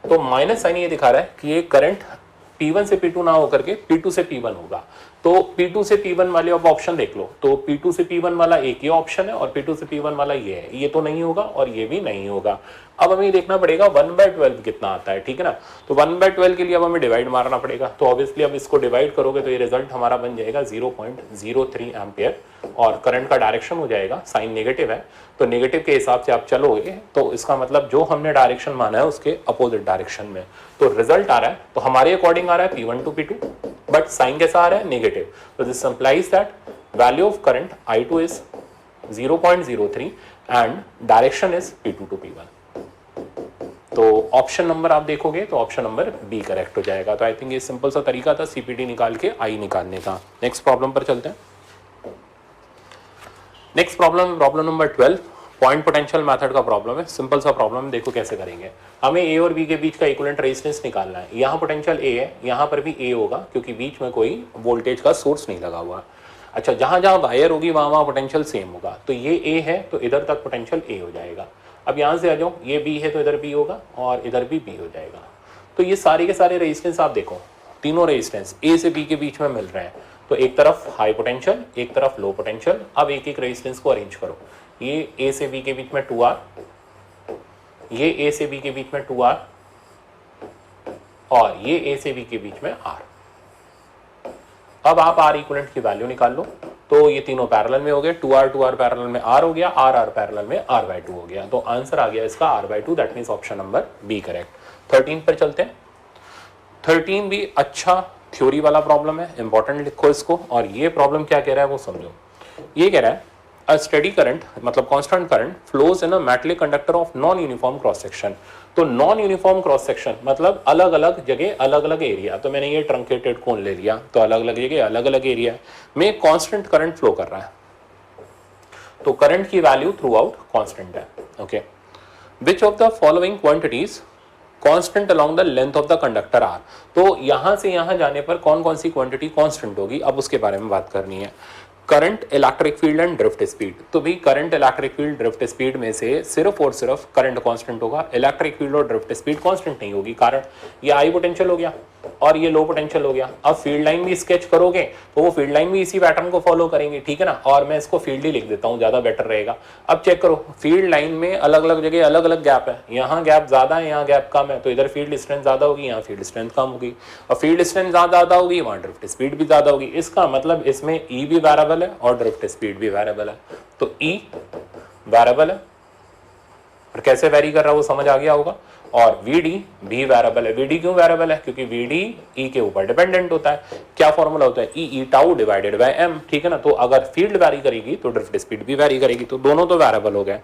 तो माइनस साइन ये दिखा रहा है कि ये करंट P1 से P2 ना होकर के P2 से P1 होगा। तो P2 से P1 वाले अब ऑप्शन देख लो तो P2 से P1 वाला एक ये ऑप्शन है और P2 से P1 वाला ये है। ये तो नहीं होगा और ये भी नहीं होगा। अब हमें देखना पड़ेगा 1/12 कितना आता है। ठीक है ना। तो 1/12 के लिए अब हमें डिवाइड मारना पड़ेगा। तो ऑब्वियसली अब इसको डिवाइड करोगे तो ये रिजल्ट हमारा बन जाएगा 0.03 एम्पियर और करंट का डायरेक्शन हो जाएगा, साइन नेगेटिव है तो नेगेटिव के हिसाब से आप चलोगे तो इसका मतलब जो हमने डायरेक्शन माना है उसके अपोजिट डायरेक्शन में तो रिजल्ट आ रहा है। तो हमारे अकॉर्डिंग आ रहा है P1 to P2 but sign कैसा आ रहा है? नेगेटिव। तो this implies that value of current I2 is 0.03 and direction is P2 to P1। तो ऑप्शन नंबर आप देखोगे तो ऑप्शन नंबर बी करेक्ट हो जाएगा। तो आई थिंक ये सिंपल सा तरीका था CPD निकाल के I निकालने का। नेक्स्ट प्रॉब्लम पर चलते हैं। Next problem number 12 point potential method का प्रॉब्लम है। सिंपल सा प्रॉब्लम, देखो कैसे करेंगे। हमें A और B के बीच का इक्विवेलेंट रेजिस्टेंस निकालना है। यहाँ पोटेंशियल A है, यहाँ पर भी A होगा क्योंकि बीच में कोई वोल्टेज का सोर्स नहीं लगा हुआ। अच्छा, जहां जहां वायर होगी वहां पोटेंशियल सेम होगा। तो ये A है तो इधर तक पोटेंशियल A हो जाएगा। अब यहाँ से आ जाओ, ये B है तो इधर B होगा और इधर भी B हो जाएगा। तो ये सारे के सारे रेजिस्टेंस आप देखो, तीनों रेजिस्टेंस A से B के बीच में मिल रहे हैं। तो एक तरफ हाई पोटेंशियल, एक तरफ लो पोटेंशियल। अब एक एक रेजिस्टेंस को अरेंज करो। ये A से B के बीच में 2R, ये A से B के बीच में 2R और ये A से B के बीच में R। अब आप R इक्विवेलेंट की वैल्यू निकाल लो। तो ये तीनों पैरेलल में हो गए, 2R पैरेलल में R हो गया, R पैरेलल में R/2 हो गया। तो आंसर आ गया इसका R/2, that means option number B correct. 13 पर चलते हैं। 13 भी अच्छा थ्योरी वाला प्रॉब्लम है, इंपॉर्टेंट लिखो इसको। और ये प्रॉब्लम क्या कह रहा है वो समझो। ये कह रहा है अ स्टेडी करंट मतलब constant current flows in a metallic conductor of non uniform cross section. तो नॉन यूनिफॉर्म क्रॉस सेक्शन मतलब अलग अलग जगह अलग अलग एरिया। तो मैंने ये ट्रंकेटेड कोन ले लिया तो अलग अलग जगह अलग अलग एरिया में कांस्टेंट करंट फ्लो कर रहा है। तो करंट की वैल्यू थ्रू आउट कांस्टेंट है। Okay, which of the following quantities constant along the length of the conductor are. तो यहां से यहां जाने पर कौन कौन सी क्वांटिटी कांस्टेंट होगी, अब उसके बारे में बात करनी है। Current, electric field and drift speed. तो भी current, electric field, drift speed में से सिर्फ और सिर्फ करंट कांस्टेंट होगा, इलेक्ट्रिक फील्ड और ड्रिफ्ट स्पीड कांस्टेंट नहीं होगी। कारण ये हाई पोटेंशियल हो गया और ये लो पोटेंशियल हो गया। अब फील्ड लाइन भी स्केच करोगे तो वो फील्ड लाइन भी इसी पैटर्न को फॉलो करेंगे। ठीक है ना। और मैं इसको फील्ड ही लिख देता हूँ, ज्यादा बेटर रहेगा। अब चेक करो, फील्ड लाइन में अलग अलग जगह अलग अलग गैप है। यहाँ गैप ज्यादा है, यहाँ गैप कम है। तो इधर फील्ड स्ट्रेंथ ज्यादा होगी, यहाँ फील्ड स्ट्रेंथ कम होगी। और फील्ड स्ट्रेंथ ज्यादा होगी, वहाँ ड्रिफ्ट स्पीड भी ज्यादा होगी। इसका मतलब इसमें E भी वेरिएबल है और ड्रिफ्ट स्पीड भी वेरिएबल है। तो E वेरिएबल है और कैसे वेरी कर रहा है वो समझ आ गया होगा। और VD भी वेरिएबल है। VD क्यों वेरिएबल है? क्योंकि VD E के ऊपर डिपेंडेंट होता है। क्या फॉर्मूला होता है? E tau divided by M। ठीक है ना। तो अगर फील्ड वेरी करेगी तो ड्रिफ्ट स्पीड भी वेरी करेगी। तो दोनों तो वेरिएबल हो गए।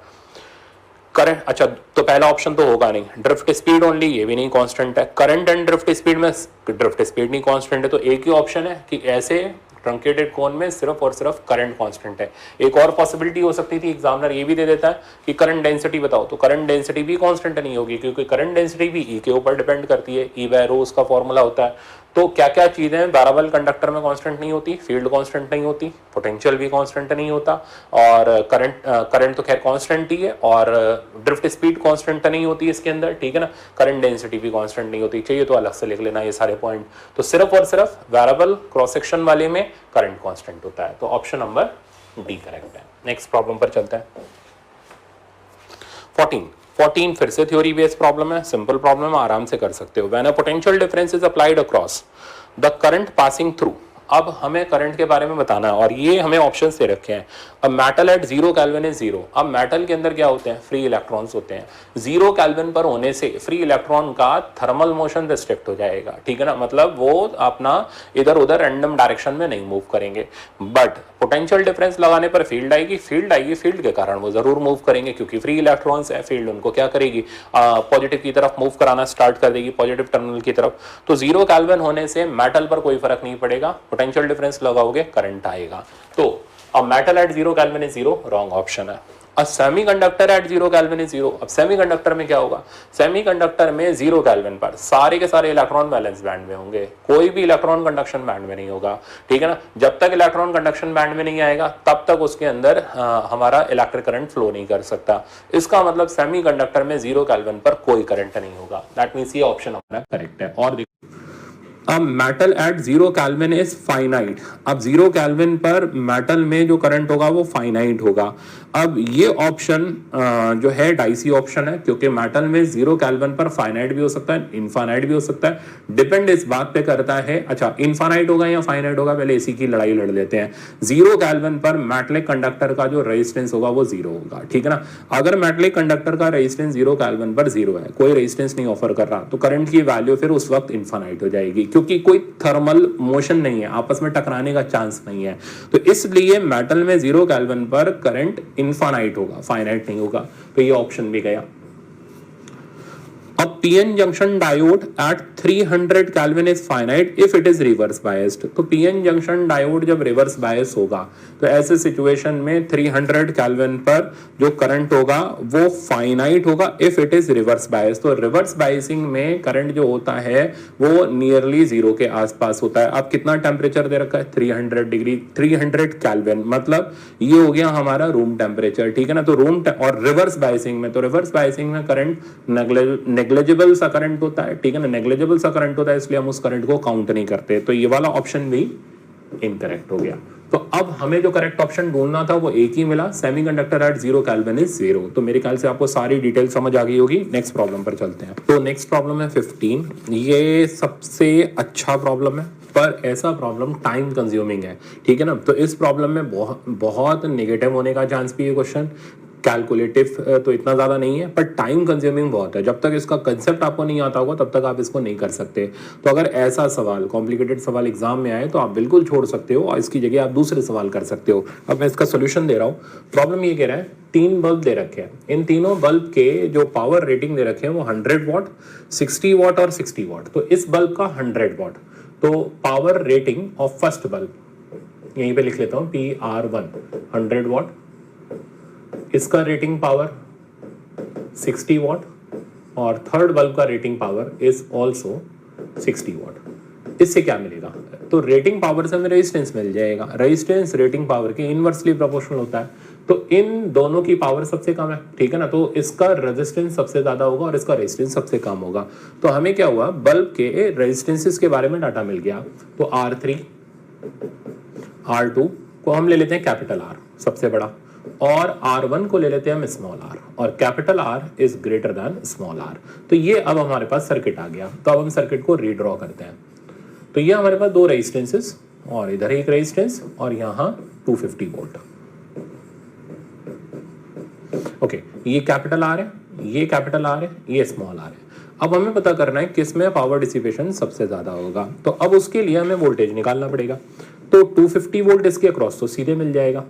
करंट, अच्छा तो पहला ऑप्शन तो होगा नहीं, ड्रिफ्ट स्पीड ओनली, ये भी नहीं कांस्टेंट है। करंट एंड ड्रिफ्ट स्पीड में ड्रिफ्ट स्पीड नहीं कांस्टेंट है। तो एक ही ऑप्शन है कि ऐसे ट्रंकेटेड कोन में सिर्फ और सिर्फ करंट कांस्टेंट है। एक और पॉसिबिलिटी हो सकती थी, एग्जामिनर ये भी दे देता है कि करंट डेंसिटी बताओ। तो करंट डेंसिटी भी कांस्टेंट नहीं होगी क्योंकि करंट डेंसिटी भी E के ऊपर डिपेंड करती है। E/ρ उसका फॉर्मूला होता है। तो क्या क्या चीजें वेरिएबल कंडक्टर में कांस्टेंट नहीं होती? फील्ड कांस्टेंट नहीं होती, पोटेंशियल भी कांस्टेंट नहीं होता, और करंट तो खैर कांस्टेंट ही है, और ड्रिफ्ट स्पीड कांस्टेंट नहीं होती इसके अंदर, ठीक है ना, करंट डेंसिटी भी कांस्टेंट नहीं होती। चाहिए तो अलग से लिख लेना ये सारे पॉइंट। तो सिर्फ और सिर्फ वेरिएबल क्रॉस सेक्शन वाले में करंट कांस्टेंट होता है। तो ऑप्शन नंबर डी करेक्ट है। नेक्स्ट प्रॉब्लम पर चलते हैं। 14 फिर से थ्योरी बेस्ड प्रॉब्लम है, सिंपल प्रॉब्लम आराम से कर सकते हो। When a potential difference is applied across the current passing through, अब हमें करंट के बारे में बताना है और ये हमें ऑप्शंस दे रखे हैं। अब मेटल एट 0 केल्विन इज 0। अब मेटल के अंदर क्या होते हैं? फ्री इलेक्ट्रॉन्स होते हैं। 0 केल्विन पर होने से फ्री इलेक्ट्रॉन का थर्मल मोशन रिस्ट्रिक्ट हो जाएगा, ठीक है ना, मतलब वो अपना इधर उधर रैंडम डायरेक्शन में नहीं मूव करेंगे। बट पोटेंशियल डिफरेंस लगाने पर फील्ड आएगी, फील्ड के कारण वो जरूर मूव करेंगे, क्योंकि फ्री इलेक्ट्रॉन्स है। फील्ड उनको क्या करेगी? पॉजिटिव की तरफ मूव कराना स्टार्ट कर देगी, पॉजिटिव टर्मिनल की तरफ। तो 0 केल्विन होने से मेटल पर कोई फर्क नहीं पड़ेगा, पोटेंशियल डिफरेंस लगाओगे करंट आएगा। तो अब metal at 0 kelvin is 0, wrong option है। अब सेमीकंडक्टर एट 0 केल्विन इज 0। अब सेमीकंडक्टर में क्या होगा? सेमीकंडक्टर में 0 केल्विन पर सारे के सारे इलेक्ट्रॉन बैलेंस बैंड में होंगे, कोई भी इलेक्ट्रॉन कंडक्शन बैंड में नहीं होगा, ठीक है ना। जब तक इलेक्ट्रॉन कंडक्शन बैंड में नहीं आएगा तब तक उसके अंदर हमारा इलेक्ट्रिक करंट फ्लो नहीं कर सकता। इसका मतलब सेमीकंडक्टर में 0 केल्विन पर कोई करंट नहीं होगा। दैट मींस ये ऑप्शन हमारा करेक्ट है। और अब metal at 0 kelvin is finite. अब 0 केल्विन पर मेटल में जो करंट होगा वो फाइनाइट होगा। अब ये ऑप्शन जो है डाइसी ऑप्शन है, क्योंकि मेटल में 0 केल्विन पर फाइनाइट भी हो सकता है, इनफाइनाइट भी हो सकता है। डिपेंड इस बात पे करता है, अच्छा इनफाइनाइट होगा या फाइनाइट होगा, पहले इसी की लड़ाई लड़ लेते हैं। 0 केल्विन पर मेटलिक कंडक्टर का जो रेजिस्टेंस होगा वो 0 होगा, ठीक है ना। अगर मेटलिक कंडक्टर का रेजिस्टेंस 0 केल्विन पर 0 है, कोई रेजिस्टेंस नहीं ऑफर कर रहा, तो करंट की वैल्यू फिर उस वक्त इनफाइनाइट हो जाएगी, क्योंकि कोई थर्मल मोशन नहीं है, आपस में टकराने का चांस नहीं है। तो इसलिए मेटल में 0 केल्विन पर करंट इनफाइनाइट होगा, फाइनाइट नहीं होगा। तो ये ऑप्शन भी गया। अब PN junction diode at 300 kelvin is finite if it is reverse biased. तो पीएन जंक्शन डायोड जब रिवर्स बायस होगा तो ऐसे सिचुएशन में 300 केल्विन पर जो करंट होगा वो फाइनाइट होगा if it is reverse bias. तो रिवर्स बायसिंग में करंट जो होता है वो नियरली 0 के आसपास होता है। अब कितना टेम्परेचर दे रखा है? 300 डिग्री, 300 केल्विन, मतलब ये हो गया हमारा रूम टेम्परेचर, ठीक है ना। तो रूम और रिवर्स बायसिंग में, तो रिवर्स बायसिंग में करंट नेग्लिजिबल सा करंट होता है, ठीक है ना, नेग्लिजिबल सा करंट होता है, इसलिए हम उस करंट को काउंट नहीं करते। तो ये वाला ऑप्शन भी इनकरेक्ट हो गया। तो अब हमें जो करेक्ट ऑप्शन ढूंढना था वो एक ही मिला, सेमीकंडक्टर एट 0 केल्विन इज 0। तो मेरे ख्याल से आपको सारी डिटेल समझ आ गई होगी। नेक्स्ट प्रॉब्लम पर चलते हैं। तो नेक्स्ट प्रॉब्लम है 15। ये सबसे अच्छा प्रॉब्लम है, पर ऐसा प्रॉब्लम टाइम कंज्यूमिंग है, ठीक है ना। तो इस प्रॉब्लम में बहुत नेगेटिव होने का चांस भी है क्वेश्चन। कैलकुलेटिव तो इतना ज़्यादा नहीं है, पर टाइम कंज्यूमिंग बहुत है। जब तक इसका कंसेप्ट आपको नहीं आता होगा तब तक आप इसको नहीं कर सकते। तो अगर ऐसा सवाल, कॉम्प्लिकेटेड सवाल एग्जाम में आए तो आप बिल्कुल छोड़ सकते हो और इसकी जगह आप दूसरे सवाल कर सकते हो। अब मैं इसका सोल्यूशन दे रहा हूँ। प्रॉब्लम ये कह रहा है 3 बल्ब दे रखे हैं, इन तीनों बल्ब के जो पावर रेटिंग दे रखे हैं वो 100 वॉट, 60 वॉट और 60 वॉट। तो इस बल्ब का 100 वॉट, तो power rating of first bulb यहीं पे लिख लेता हूँ PR1 100 वॉट, इसका रेटिंग पावर 60 वॉट और थर्ड बल्ब का rating power is also 60 what. इससे क्या मिलेगा? तो रेटिंग पावर से हमें रेजिस्टेंस मिल जाएगा। रेजिस्टेंस रेटिंग पावर के इनवर्सली प्रोपोर्शनल होता है, तो इन दोनों की पावर सबसे कम है, ठीक है ना। तो इसका रेजिस्टेंस सबसे ज्यादा होगा और इसका रेजिस्टेंस सबसे कम होगा। तो हमें क्या हुआ, बल्ब के रेजिस्टेंसेस के बारे में डाटा मिल गया। तो R3 R2 को हम ले लेते हैं कैपिटल R सबसे बड़ा, और R1 को ले लेते हैं हम स्मॉल r, और capital R is greater than small r। तो ये अब हमारे पास सर्किट आ गया। तो अब हम सर्किट को रीड्रॉ करते हैं। तो ये हमारे पास 2 रेजिस्टेंसेस और इधर एक रेजिस्टेंस और यहाँ 250 वोल्ट। ओके, ये कैपिटल R है, ये कैपिटल R है, ये स्मॉल r है। अब हमें पता करना है किसमें पावर डिसिपेशन सबसे ज्यादा होगा। तो अब उसके लिए हमें वोल्टेज निकालना पड़ेगा। तो 250 वोल्ट इसके अक्रॉस तो सीधे मिल जाएगा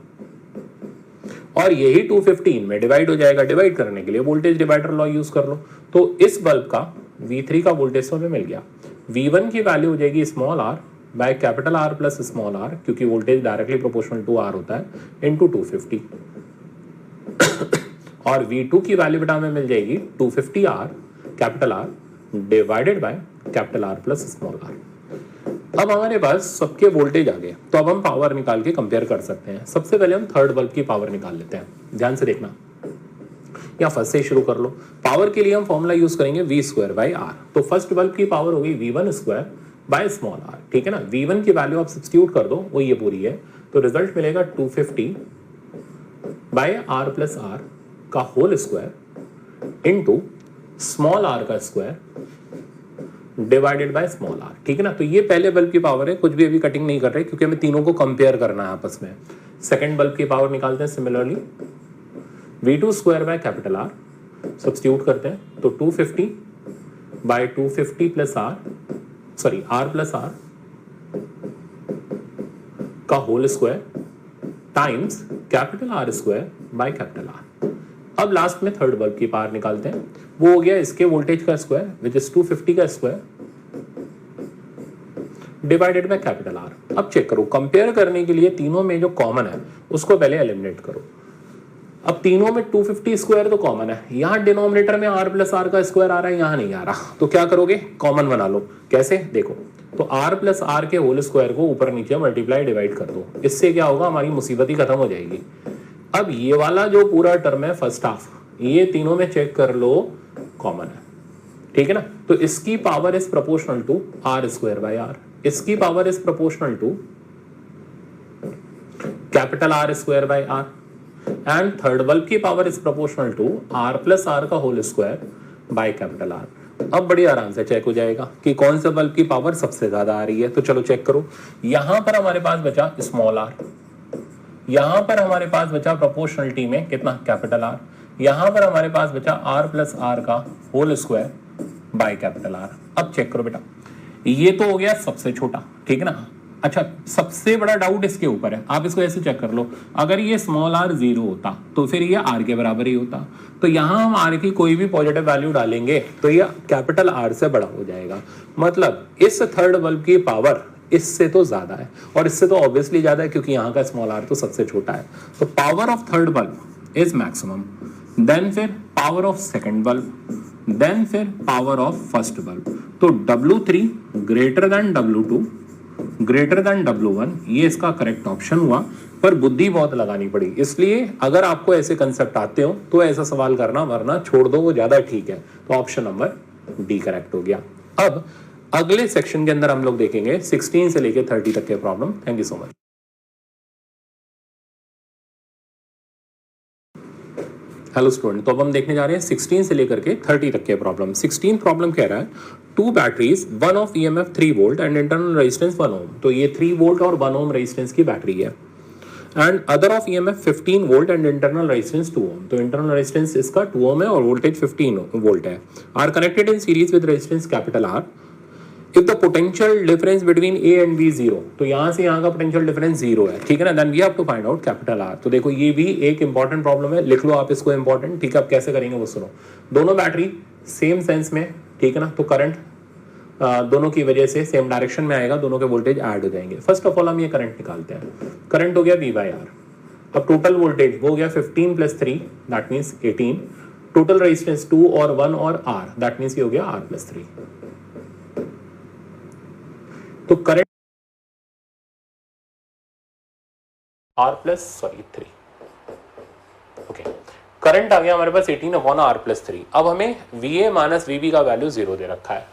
और यही 215 में डिवाइड हो जाएगा। डिवाइड करने के लिए वोल्टेज डिवाइडर लॉ यूज कर लो। तो इस बल्ब का V3 का वोल्टेज तो हमें मिल गया। V1 की वैल्यू हो जाएगी small r by capital R plus small r, क्योंकि voltage directly proportional to R होता है, इनटू 250। और V2 की वैल्यू बेटा हमें मिल जाएगी 250 R capital R divided by capital R plus small r। अब हमारे पास सबके वोल्टेज आ गए, तो अब हम पावर निकाल के कंपेयर कर सकते हैं। सबसे पहले हम थर्ड बल्ब की पावर निकाल लेते हैं, ध्यान से देखना, या फर्स्ट से शुरू कर लो। पावर के लिए हम फॉर्मूला यूज करेंगे v स्क्वायर बाई आर। तो फर्स्ट बल्ब की पावर होगी v1 square by small R, ठीक है ना। v1 की वैल्यू आप सब्स्टिट्यूट कर दो, वो ये पूरी है, तो रिजल्ट मिलेगा 250 बाय आर प्लस आर का whole square into small R का square divided by small R, ठीक है ना। तो ये पहले बल्ब की पावर है, कुछ भी अभी कटिंग नहीं कर रहे क्योंकि हमें तीनों को कंपेयर करना है आपस में। सेकंड बल्ब की पावर निकालते हैं similarly, v2 square by capital R, substitute करते हैं, तो 250 by 250 plus R, sorry R plus R का whole square times capital R square by capital R. अब लास्ट में थर्ड बल्ब की पावर निकालते हैं, वो हो गया इसके वोल्टेज का स्क्वायर विच इज 250 का square divided bye capital R. अब चेक करो, कंपेयर करने के लिए तीनों में जो कॉमन है उसको पहले एलिमिनेट करो। अब तीनों में 250 स्क्वायर तो कॉमन है, यहाँ डिनोमिनेटर में r प्लस आर का स्क्वायर आ रहा है, यहाँ नहीं आ रहा, तो क्या करोगे, कॉमन बना लो। कैसे, देखो, तो r प्लस आर के होल स्क्वायर को ऊपर नीचे मल्टीप्लाई डिवाइड कर दो, इससे क्या होगा, हमारी मुसीबत ही खत्म हो जाएगी। अब ये वाला जो पूरा टर्म है फर्स्ट हाफ, ये तीनों में चेक कर लो, कॉमन है, ठीक है ना। तो इसकी power is proportional to R square by R, इसकी power is proportional to capital R square by R, and third bulb की power is proportional to R plus R का whole square by capital R. अब बड़ी आराम से check हो जाएगा कि कौन से बल्ब की पावर सबसे ज्यादा आ रही है। तो चलो चेक करो, यहां पर हमारे पास बचा स्मॉल आर, यहां पर हमारे पास बचा प्रोपोर्शनलिटी में कितना, कैपिटल आर, यहां पर हमारे पास बचा आर प्लस आर का whole square by capital R. अब चेक करो बेटा, ये तो हो गया सबसे छोटा, ठीक है ना। अच्छा, सबसे बड़ा डाउट इसके ऊपर है, आप इसको ऐसे चेक कर लो, अगर ये स्मॉल आर 0 होता तो फिर ये आर के बराबर ही होता, तो यहां हम आर की कोई भी पॉजिटिव वैल्यू डालेंगे तो ये कैपिटल आर से बड़ा हो जाएगा। मतलब इस थर्ड बल्ब की पावर इससे तो ज्यादा है, और इससे तो ऑब्वियसली ज्यादा है क्योंकि यहाँ का स्मॉल आर तो सबसे छोटा है। तो power of third bulb is maximum, then फिर power of second bulb, then फिर पावर ऑफ फर्स्ट बल्ब। तो W3 greater than W2 greater than W1, ये इसका करेक्ट ऑप्शन हुआ। पर बुद्धि बहुत लगानी पड़ी, इसलिए अगर आपको ऐसे कंसेप्ट आते हो तो ऐसा सवाल करना, वरना छोड़ दो, वो ज्यादा ठीक है। तो ऑप्शन नंबर डी करेक्ट हो गया। अब अगले सेक्शन के अंदर हम लोग देखेंगे 16 से लेके 30 तक के problem. Thank you so much. Hello student, तो अब हम देखने जा रहे हैं 16 से लेकर के 30 तक के प्रॉब्लम। 16 प्रॉब्लम कह रहा है, two batteries, one of EMF 3 volt and internal resistance 1 ohm. तो ये 3 वोल्ट और 1 ओम रेजिस्टेंस की बैटरी है, and other of EMF 15 volt and internal resistance 2 ohm. तो इंटरनल रेजिस्टेंस इसका 2 ओम है और वोल्टेज 15 वोल्ट है। Are connected in series with resistance capital R. If the potential difference between A and B 0, तो यहां से यहां का पोटेंशियल डिफरेंस 0 है, ठीक है ना। Then we have to find out capital R. तो देखो, ये भी एक इंपॉर्टेंट प्रॉब्लम है, लिख लो आप इसको इंपॉर्टेंट, ठीक है। अब कैसे करेंगे वो सुनो। दोनों बैटरी सेम सेंस में, ठीक है ना, तो करंट दोनों की वजह से सेम डायरेक्शन में आएगा, दोनों के वोल्टेज ऐड हो जाएंगे। फर्स्ट ऑफ ऑल हम ये करंट निकालते हैं, करंट हो गया V बाय आर। अब टोटल वोल्टेज वो हो गया 15 plus 3 that means 18, total resistance 2 और 1 और आर दैट मीन्स ये हो गया आर प्लस 3। तो current R plus 3, okay, current आ गया हमारे पास 18 अपॉन आर प्लस 3। अब हमें VA माइनस VB का वैल्यू 0 दे रखा है।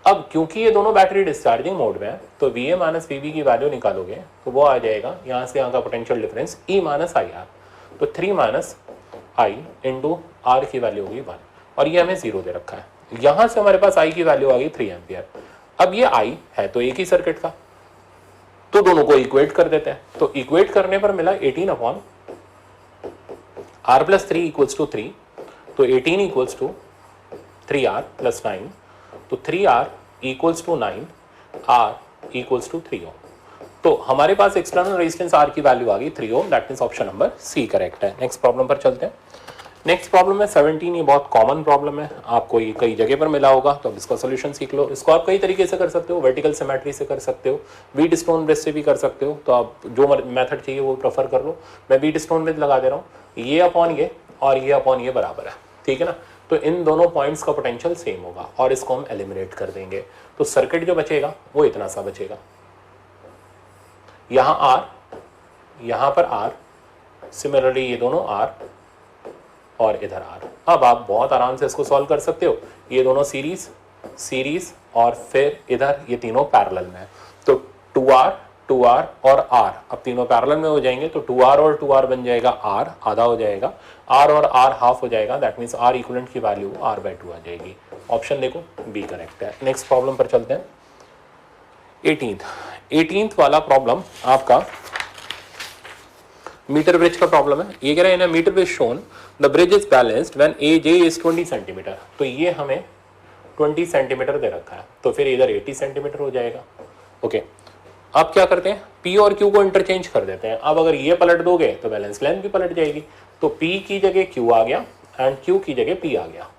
अब क्योंकि ये दोनों बैटरी डिस्चार्जिंग मोड में है, तो VA माइनस VB की वैल्यू निकालोगे तो वो आ जाएगा यहाँ से यहाँ का potential difference E minus IR। तो 3 माइनस I इंटू आर की वैल्यू होगी 1, और ये हमें 0 दे रखा है। यहाँ से हमारे पास I की वैल्यू आ गई 3 एम्पियर। अब ये I है तो एक ही सर्किट का, तो दोनों को इक्वेट कर देते हैं। तो इक्वेट करने पर मिला 18 upon R plus 3 equals to 3, तो 18 इक्वल्स टू 3R प्लस 9, तो 3R equals to 9, R equals to 3 ohm. तो हमारे पास एक्सटर्नल रेजिस्टेंस R की वैल्यू आ गई 3 ohm, that means option number C correct है। नेक्स्ट प्रॉब्लम पर चलते हैं। नेक्स्ट प्रॉब्लम है 17, ये बहुत कॉमन प्रॉब्लम है, आपको ये कई जगह पर मिला होगा, तो अब इसका सोल्यूशन सीख लो। इसको आप कई तरीके से कर सकते हो, वर्टिकल सिमेट्री से कर सकते हो, व्हीट स्टोन ब्रिज से भी कर सकते हो, तो आप जो मेथड चाहिए वो प्रेफर कर लो। मैं व्हीट स्टोन ब्रिज लगा दे रहा हूँ, ये अपॉन ये और ये अपॉन ये बराबर है, ठीक है ना। तो इन दोनों पॉइंट्स का पोटेंशियल सेम होगा और इसको हम एलिमिनेट कर देंगे, तो सर्किट जो बचेगा वो इतना सा बचेगा, यहां R, यहां पर R, सिमिलरली ये दोनों R और इधर R। अब आप बहुत आराम से इसको सॉल्व कर सकते हो। ये दोनों सीरीज और फिर इधर ये तीनों पैरेलल में है, तो 2R और R अब तीनों पैरेलल में हो जाएंगे, तो 2R और 2R बन जाएगा R, आधा हो जाएगा, R और R हाफ हो जाएगा, दैट मीन्स R इक्विवेलेंट की वैल्यू R/2 आ जाएगी। ऑप्शन देखो बी करेक्ट है। नेक्स्ट प्रॉब्लम पर चलते हैं। 18th वाला प्रॉब्लम आपका मीटर ब्रिज का प्रॉब्लम है। ये कह रहे हैं ना, metre bridge shown the bridge is balanced when AJ is 20 centimetre. तो ये हमें 20 सेंटीमीटर दे रखा है, तो फिर इधर 80 सेंटीमीटर हो जाएगा। ओके, अब क्या करते हैं, P और Q को इंटरचेंज कर देते हैं। अब अगर ये पलट दोगे तो बैलेंस लेंथ भी पलट जाएगी, तो P की जगह Q आ गया एंड Q की जगह P आ गया,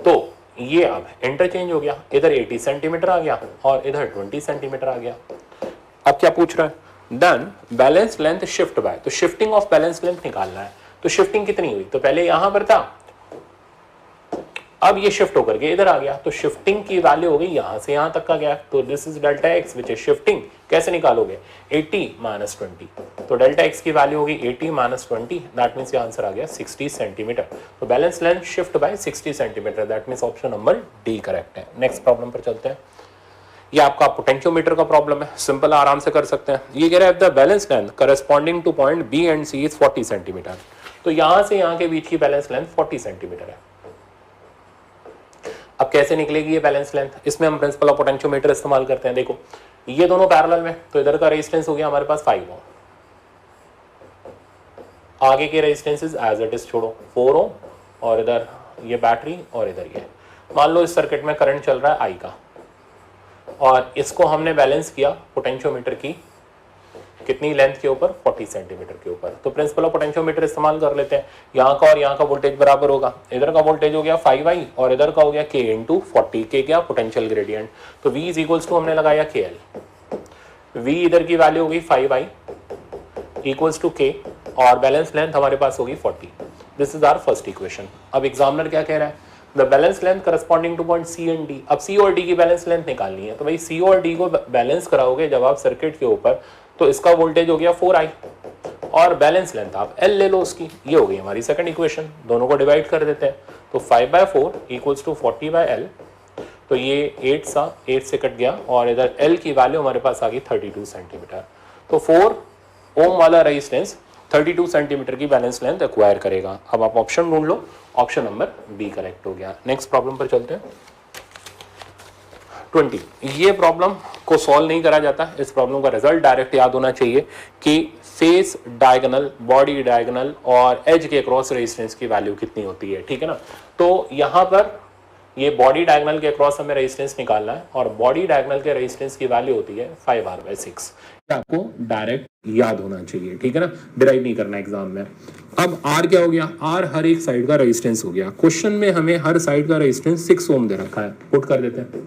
तो ये अब इंटरचेंज हो गया, इधर 80 सेंटीमीटर आ गया और इधर 20 सेंटीमीटर आ गया। अब क्या पूछ रहा है, then balance length shift by, तो शिफ्टिंग ऑफ बैलेंस लेंथ निकालना है। तो शिफ्टिंग कितनी हुई, तो पहले यहां पर था, अब ये शिफ्ट होकर के इधर आ गया, तो शिफ्टिंग की वैल्यू हो गई यहां से यहां तक का गैप, तो this is delta x which is shifting. कैसे निकालोगे, 80 माइनस 20, तो डेल्टा एक्स की वैल्यू होगी 80 माइनस 20, दैट मीन्स ये आंसर आ गया 60 सेंटीमीटर। तो balance length shift by 60 centimetre, that means option number D correct है। नेक्स्ट प्रॉब्लम पर चलते हैं। ये आपका पोटेंशियोमीटर का प्रॉब्लम है, सिंपल आराम से कर सकते हैं। ये कह रहा है the balance length corresponding to point B and C is 40 centimetre. तो यहां से यहां के बीच की बैलेंस लेंथ 40 सेंटीमीटर है। अब कैसे निकलेगी ये बैलेंस लेंथ, इसमें हम प्रिंसिपल ऑफ पोटेंशियोमीटर इस्तेमाल करते हैं। देखो ये दोनों पैरेलल में, तो इधर का रेजिस्टेंस हो गया हमारे पास 5 ओम, आगे के रेजिस्टेंसेस एज इट इज छोड़ो 4 ओम, और इधर ये बैटरी और इधर ये। मान लो इस सर्किट में करंट चल रहा है आई का, और इसको हमने बैलेंस किया पोटेंशियोमीटर की कितनी लेंथ के ऊपर, 40 सेंटीमीटर के ऊपर। तो प्रिंसिपल ऑफ पोटेंशियोमीटर इस्तेमाल कर लेते हैं। यहाँ का और यहाँ का वोल्टेज बराबर होगा, इधर का वोल्टेज हो गया 5i और इधर का हो गया k इंटू 40, के क्या पोटेंशियल ग्रेडियंट, तो v इज इक्वल्स टू हमने लगाया KL, v इधर की वैल्यू होगी 5i इक्वल्स टू k और बैलेंस लेंथ हमारे पास होगी 40। This is our first equation. अब एग्जामिनर क्या कह रहा है, the balance length corresponding to point C and D। अब C और D की बैलेंस लेंथ निकालनी है, तो भाई C और D को बैलेंस कराओगे जब आप सर्किट के ऊपर, तो इसका वोल्टेज हो गया 4i और बैलेंस लेंथ आप L ले लो उसकी। ये हो गई हमारी सेकंड इक्वेशन, दोनों को डिवाइड कर देते हैं, तो 5/4 इक्वल्स टू 40/L, तो ये 8 से कट गया और इधर L की वैल्यू हमारे पास आ गई 32 सेंटीमीटर। तो 4 ओम वाला रेजिस्टेंस 32 सेंटीमीटर की बैलेंस लेंथ एक्वायर करेगा। अब आप ऑप्शन ढूंढ लो, ऑप्शन नंबर बी करेक्ट हो गया। नेक्स्ट प्रॉब्लम पर चलते हैं। 20, ये प्रॉब्लम को सॉल्व नहीं करा जाता, इस प्रॉब्लम का रिजल्ट डायरेक्ट याद होना चाहिए कि फेस डायगोनल, बॉडी डायगोनल और एज के क्रॉस रेजिस्टेंस की वैल्यू कितनी होती है, ठीक है ना। तो यहाँ पर ये बॉडी डायगोनल के क्रॉस हमें रेजिस्टेंस निकालना है और बॉडी डायगोनल के रेजिस्टेंस की वैल्यू होती है 5R/6। आपको डायरेक्ट याद होना चाहिए, ठीक है ना, डिराइव नहीं करना एग्जाम में। अब R क्या हो गया, R हर एक साइड का रेजिस्टेंस हो गया। क्वेश्चन में हमें हर साइड का रेजिस्टेंस 6 ओम दे रखा है, पुट कर देते हैं,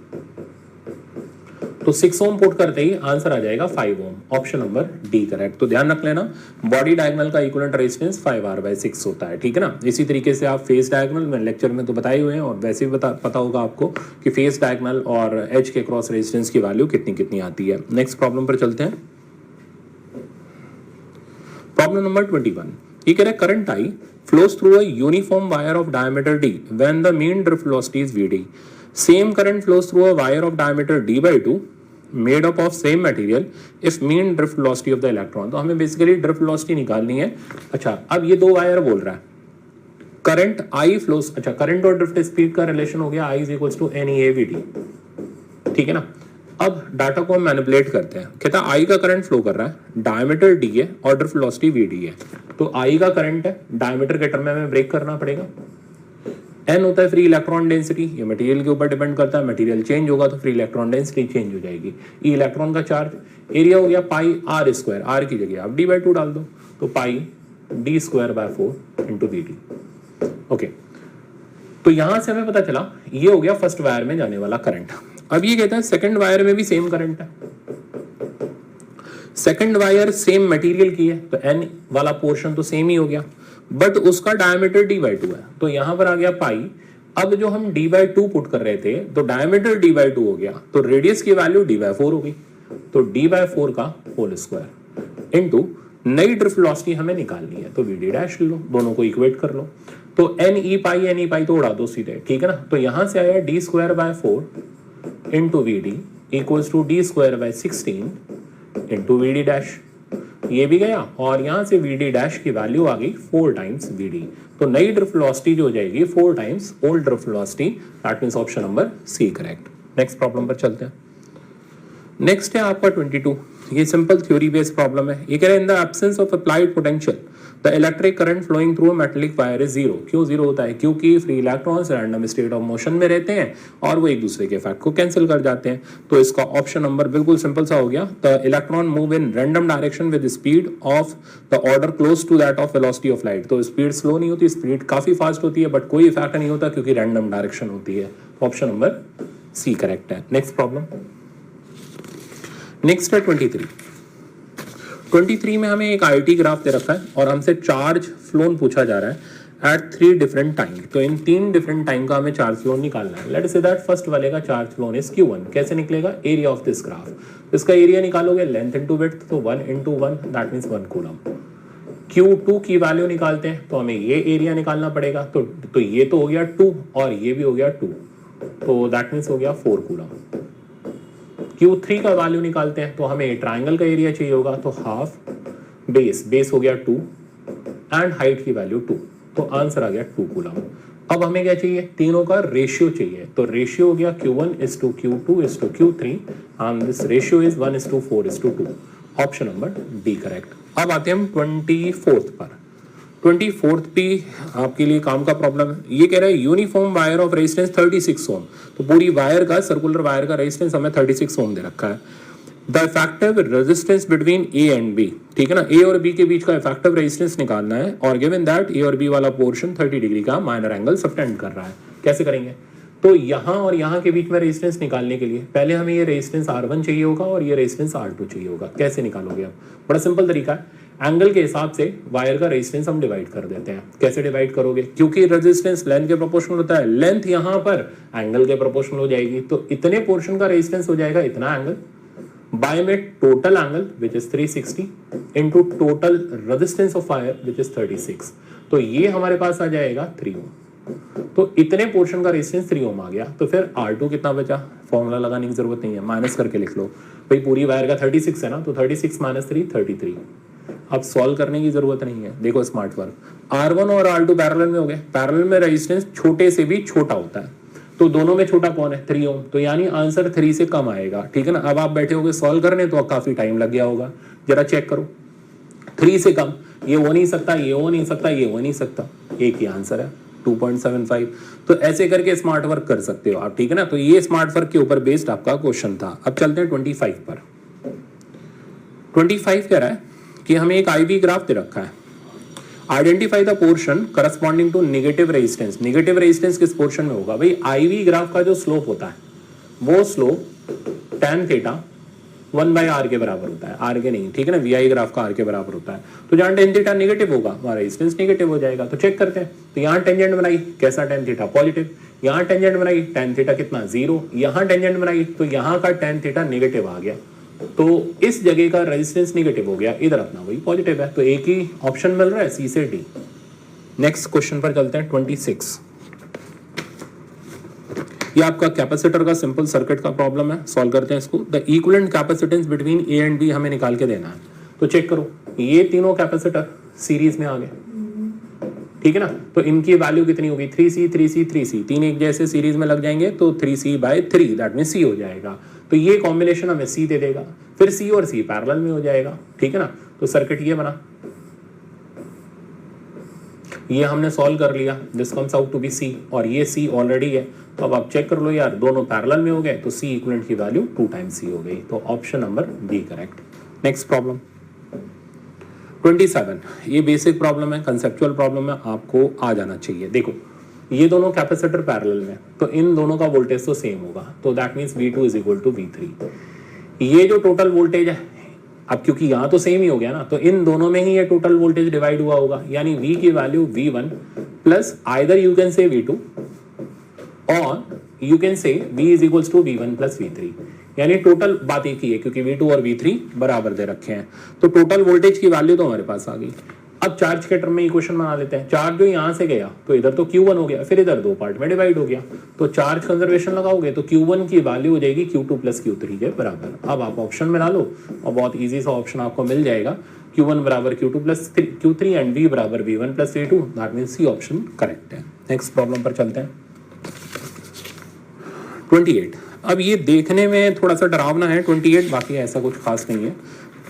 तो 6 ओम पुट करते ही आंसर आ जाएगा 5 ओम, ऑप्शन नंबर डी करेक्ट। तो ध्यान रख लेना, बॉडी डायगोनल का इक्विवेलेंट रेजिस्टेंस 5R/6 होता है, ठीक है ना। इसी तरीके से आप फेस डायगोनल में लेक्चर में तो बताए हुए हैं और वैसे भी पता होगा आपको कि फेस डायगोनल और एज के क्रॉस रेजिस्टेंस की वैल्यू कितनी कितनी आती है। नेक्स्ट प्रॉब्लम पर चलते हैं। प्रॉब्लम नंबर 21, ये कह रहा है current I flows through a uniform wire of diameter D when the mean drift velocity is Vd. Same current flows through a wire of diameter D/2 made up of same material if mean drift velocity of the electron। तो हमें basically drift velocity निकालनी है। अच्छा, अब ये दो wire बोल रहा है करंट I flows, अच्छा करंट और ड्रिफ्ट स्पीड का रिलेशन हो गया I is equals to NEAVD, ठीक है ना। अब डाटा को हम मैनिपुलेट करते हैं, कहता है I का करंट फ्लो कर रहा है, डायमीटर D है और ड्रिफ्ट वेलोसिटी VD है। तो I का करंट है, डायमीटर के टर्म में हमें ब्रेक करना पड़ेगा। N होता है फ्री इलेक्ट्रॉन डेंसिटी, ये मटेरियल के ऊपर डिपेंड करता है, मटेरियल चेंज होगा तो फ्री इलेक्ट्रॉन डेंसिटी चेंज हो जाएगी। E इलेक्ट्रॉन का चार्ज, एरिया हो गया पाई R², R की जगह आप D/2 डाल दो, तो पाई D²/4 इंटू VD। ओके, तो यहां से हमें पता चला ये हो गया फर्स्ट वायर में जाने वाला करंट। अब ये कहता है सेकंड वायर में भी सेम करंट है, सेकंड वायर सेम मटेरियल की है, तो N वाला पोर्शन तो सेम ही हो गया, बट उसका डायमीटर D/2 है, तो यहां पर आ गया पाई। अब जो हम D/2 पुट कर रहे थे, तो डायमीटर D/2 हो गया, तो रेडियस की वैल्यू D/4 हो गई। तो d/4 का होल स्क्वायर इनटू नई ड्रिफ्ट वेलोसिटी हमें निकालनी है, तो vd डैश लो, दोनों को इक्वेट कर लो। तो n e पाई तो उड़ा दो सीधे, ठीक है ना। तो यहां से आया d²/4 into vd equals to d²/16 into vd dash, ये भी गया, और यहां से vd डैश की वैल्यू आ गई 4 टाइम्स vd। तो नई ड्रिफ्ट वेलोसिटी जो हो जाएगी 4 times old drift velocity, that means option number C correct. Next problem पर चलते हैं। नेक्स्ट है आपका 22, ये सिंपल थ्योरी बेस्ड प्रॉब्लम है। ये कह रहे हैं in the absence of applied potential the electric current flowing through metallic wire is zero. क्यों जीरो होता है? क्योंकि free electrons random state of motion में रहते हैं और वो एक दूसरे के इफेक्ट को कैंसिल कर जाते हैं। तो इसका ऑप्शन नंबर बिल्कुल सिंपल सा हो गया, the electron move in random direction with speed of the order close to that of velocity of light. तो स्पीड स्लो नहीं होती, स्पीड काफी फास्ट होती है, बट कोई इफेक्ट नहीं होता क्योंकि रैंडम डायरेक्शन होती है। ऑप्शन नंबर सी करेक्ट है। नेक्स्ट प्रॉब्लम, नेक्स्ट है 23 में हमें एक आईटी ग्राफ दे रखा है और हमसे चार्ज फ्लोन पूछा जा रहा है एट 3 डिफरेंट टाइम। तो इन 3 डिफरेंट टाइम का हमें चार्ज फ्लोन निकालना है। लेट्स से दैट फर्स्ट वाले का चार्ज फ्लोन इज q1। कैसे निकलेगा? एरिया ऑफ दिस ग्राफ, इसका एरिया निकालोगे लेंथ इनटू विड्थ, तो 1 × 1 दैट मींस 1 कूलम। q2 की वैल्यू निकालते हैं तो हमें ये एरिया निकालना पड़ेगा, तो ये तो हो गया 2 और ये भी हो गया 2, तो दैट मींस हो गया 4 कूलम। Q3 का वैल्यू निकालते हैं तो हमें ट्राइंगल का एरिया चाहिए होगा, तो हाफ बेस हो गया 2 एंड हाइट की वैल्यू 2, तो आंसर आ गया 2 कूलम। अब हमें क्या चाहिए? तीनों का रेशियो चाहिए, तो रेशियो हो गया Q1:Q2:Q3 and this ratio is 1:4:2। Option number D correct. अब आते हैं हम 24th पर। 24th भी आपके लिए काम का प्रॉब्लम है। ये कह रहा है यूनिफॉर्म वायर ऑफ रेजिस्टेंस 36 ओम। तो पूरी वायर का, सर्कुलर वायर का रेजिस्टेंस हमें 36 ओम दे रखा है। The effective resistance between A and B, ठीक है ना, ए और बी के बीच का इफेक्टिव रेजिस्टेंस निकालना है और गिवन दैट ए और बी वाला पोर्शन 30 डिग्री का माइनर एंगल सबटेंड कर रहा है। कैसे करेंगे? तो यहाँ और यहाँ के बीच में रेजिस्टेंस निकालने के लिए पहले हमें ये रेजिस्टेंस R1 चाहिए होगा और ये रेजिस्टेंस R2 चाहिए होगा। कैसे निकालोगे आप? बड़ा सिंपल तरीका है, एंगल के हिसाब से वायर का रेजिस्टेंस हम डिवाइड कर देते हैं। कैसे डिवाइड करोगे? क्योंकि रेजिस्टेंस लेंथ के प्रोपोर्शनल होता है, लेंथ यहाँ पर एंगल के प्रोपोर्शनल हो जाएगी, तो इतने पोर्शन का रेजिस्टेंस हो जाएगा इतना एंगल, बाय में total angle which is 360 into total resistance of wire which is 36, तो ये हमारे पास आ जाएगा 3 ओम। तो इतने पोर्शन का रेजिस्टेंस 3 ओम आ गया, तो फिर R2 कितना बचा? फॉर्मूला लगाने की जरूरत नहीं है, माइनस करके लिख लो भाई, पूरी वायर का 36 है ना, तो 36 - 3 33। अब सॉल्व करने की जरूरत नहीं है, देखो स्मार्ट वर्क। R1 और R2 पैरेलल में हो गए, पैरेलल में रेजिस्टेंस छोटे से भी छोटा होता है, तो दोनों में छोटा कौन है? 3 ओम, तो यानी आंसर 3 से कम आएगा, ठीक है ना। अब आप बैठे होगे सॉल्व करने तो काफी टाइम लग गया होगा, जरा चेक करो। 3 से कम ये हो नहीं सकता, ये हो नहीं सकता, ये हो नहीं सकता, एक ही आंसर है 2.75। तो ऐसे करके स्मार्ट वर्क कर सकते हो आप, ठीक है ना। तो ये स्मार्ट वर्क के ऊपर बेस्ड आपका क्वेश्चन था। अब चलते हैं 25 पर। 25 कह रहा है कि हमें एक IV ग्राफ दे रखा है, identify the portion corresponding to negative resistance. Negative resistance किस पोर्शन में होगा? भाई IV ग्राफ का जो स्लोप होता है वो स्लोप tan थीटा 1/r के बराबर होता है, r के नहीं, ठीक है ना। VI ग्राफ का r के बराबर होता है, तो जहां tan थीटा नेगेटिव होगा वहां रेजिस्टेंस नेगेटिव हो जाएगा। तो चेक करते हैं, तो यहाँ टेंजेंट बनाई, कैसा? tan थीटा पॉजिटिव, यहाँ टेंजेंट बनाई, tan थीटा कितना? 0, यहाँ टेंजेंट बनाई तो यहाँ का tan थीटा नेगेटिव आ गया, तो इस जगह का रेजिस्टेंस नेगेटिव हो गया, इधर अपना वही पॉजिटिव है, तो एक ही ऑप्शन मिल रहा है, सी से डी। नेक्स्ट क्वेश्चन पर चलते हैं 26। ये आपका कैपेसिटर का सिंपल सर्किट का प्रॉब्लम है, सॉल्व करते हैं इसको। The equivalent capacitance between A and B हमें निकाल के देना है। तो चेक करो, ये तीनों कैपेसिटर सीरीज में आ गए, ठीक है ना। तो इनकी वैल्यू कितनी होगी? 3C 3C 3C, तीन एक जैसे सीरीज में लग जाएंगे तो 3C/3 दैट मीन C हो जाएगा। तो ये कॉम्बिनेशन हमें C दे देगा, फिर C और C पैरेलल में हो जाएगा, ठीक है ना। तो सर्किट ये बना, ये हमने सॉल्व कर लिया, this comes out to be C, और ये C ऑलरेडी है। तो अब आप चेक कर लो यार, दोनों पैरेलल में हो गए तो C इक्विवेलेंट की वैल्यू 2 टाइम्स C हो गई, तो option number B correct. Next problem 27, ये बेसिक प्रॉब्लम है, कंसेप्चुअल प्रॉब्लम है, आपको आ जाना चाहिए। देखो ये दोनों कैपेसिटर पैरेलल में, तो इन दोनों का वोल्टेज तो सेम होगा, तो दैट मींस V2 = V3। ये जो टोटल वोल्टेज है, अब क्योंकि यहाँ तो सेम ही हो गया ना, तो इन दोनों में ही ये टोटल वोल्टेज डिवाइड हुआ होगा, यानी V की value V1 plus either you can say V2 और you can say V = V1 + V3। यानी टोटल बात एक ही है क्योंकि V2 और V3 बराबर दे रखे हैं, तो टोटल वोल्टेज की वैल्यू तो हमारे पास आ गई। अब चार्ज के टर्म में इक्वेशन बना लेते हैं। चार्ज जो यहां से गया तो इधर तो Q1 हो गया, फिर इधर दो पार्ट में डिवाइड हो गया, तो चार्ज कंजर्वेशन लगाओगे तो Q1 की वैल्यू हो जाएगी Q2 प्लस Q3 के बराबर। अब आप ऑप्शन में डालो और बहुत ईजी सा ऑप्शन आपको मिल जाएगा, Q1 बराबर Q2 plus Q3 and V बराबर V1 plus V2, that means C option correct है। नेक्स्ट प्रॉब्लम पर चलते हैं। 28। अब ये देखने में थोड़ा सा डरावना है 28, बाकी ऐसा कुछ खास नहीं है,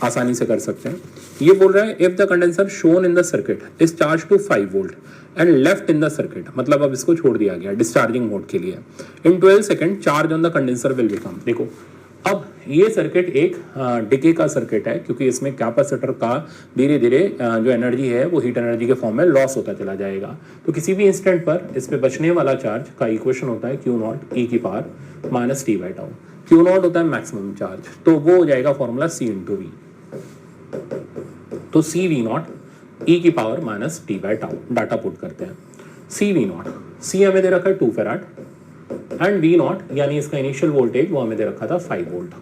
आसानी से कर सकते हैं। ये बोल रहा है if the condenser shown in the circuit is charge to 5 volt and left in the circuit, मतलब अब इसको छोड़ दिया गया डिस्चार्जिंग मोड के लिए, इन 12 second charge on the condenser will become. देखो अब ये सर्किट एक डिके का सर्किट है क्योंकि इसमें कैपेसिटर का धीरे धीरे जो एनर्जी है वो हीट एनर्जी के फॉर्म में लॉस होता चला जाएगा। तो किसी भी इंस्टेंट पर इस पे बचने वाला चार्ज का इक्वेशन होता है Q नॉट e की power minus T by tau. Q not होता है मैक्सिमम चार्ज, तो वो हो जाएगा फॉर्मूला C इंटू वी, तो सी वी नॉट ई की power minus T by tau. Data put करते हैं, सी वी नॉट, सी हमें दे रखा है 2 फैराड एंड वी नॉट यानी इसका इनिशियल वोल्टेज वो हमें दे रखा था 5 वोल्ट।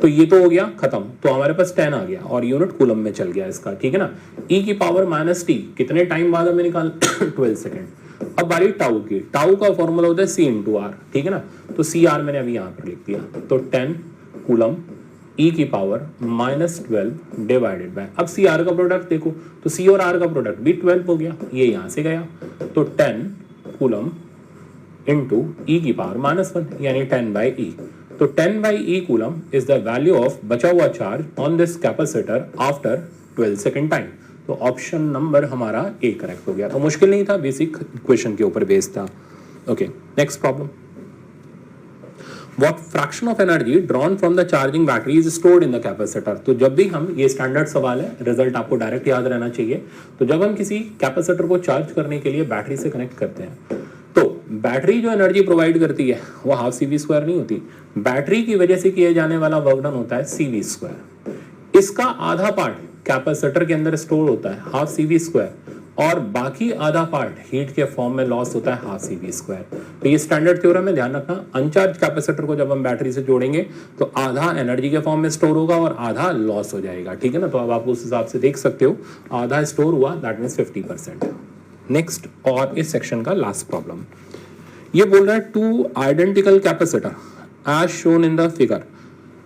तो ये तो हो गया खत्म, तो हमारे पास 10 आ गया और यूनिट कूलम में चल गया इसका, ठीक है ना। ई की पावर माइनस टी कितने टाइम बाद हमें निकाल 12 सेकेंड। अब बारी टाउ की, टाउ का फॉर्मूला होता है सी इंटू आर, ठीक है ना, तो सी आर मैंने अभी यहाँ पर लिख दिया, तो 10 कूलम ई की पावर माइनस 12 डिवाइडेड बाय, अब सी आर का प्रोडक्ट देखो तो सी और आर का प्रोडक्ट भी 12 हो गया, ये यहां से गया, तो 10 कूलम इंटू ई की पावर माइनस 1 यानी 10 बाई ई, तो 10 by E coulomb is the value of बचा हुआ charge on this capacitor after 12 second time. तो ऑप्शन नंबर हमारा ए करेक्ट हो गया। तो मुश्किल नहीं था, बेसिक इक्वेशन के ऊपर बेस्ड था। Okay, next problem. What fraction of energy drawn from the charging battery is stored in the capacitor? तो जब भी हम, ये स्टैंडर्ड सवाल है, रिजल्ट आपको डायरेक्ट याद रहना चाहिए। तो जब हम किसी कैपेसिटर को चार्ज करने के लिए बैटरी से कनेक्ट करते हैं तो बैटरी जो एनर्जी प्रोवाइड करती है वो हाफ सी वी स्क्वायर नहीं होती, बैटरी की वजह से किए जाने वाला वर्क डन होता है सी वी स्क्वायर। इसका आधा पार्ट कैपेसिटर के अंदर स्टोर होता है हाफ सी वी स्क्वायर और बाकी आधा पार्ट हीट के फॉर्म में लॉस होता है हाफ सी वी स्क्वायर। तो ये स्टैंडर्ड थ्योरम है, ध्यान रखना। अनचार्ज कैपेसिटर को जब हम बैटरी से जोड़ेंगे तो आधा एनर्जी के फॉर्म में स्टोर होगा और आधा लॉस हो जाएगा, ठीक है ना। तो अब आप उस हिसाब से देख सकते हो, आधा स्टोर हुआ दैट मीन्स 50%। नेक्स्ट और इस सेक्शन का लास्ट प्रॉब्लम, ये बोल रहा है 2 identical capacitor as shown in the figure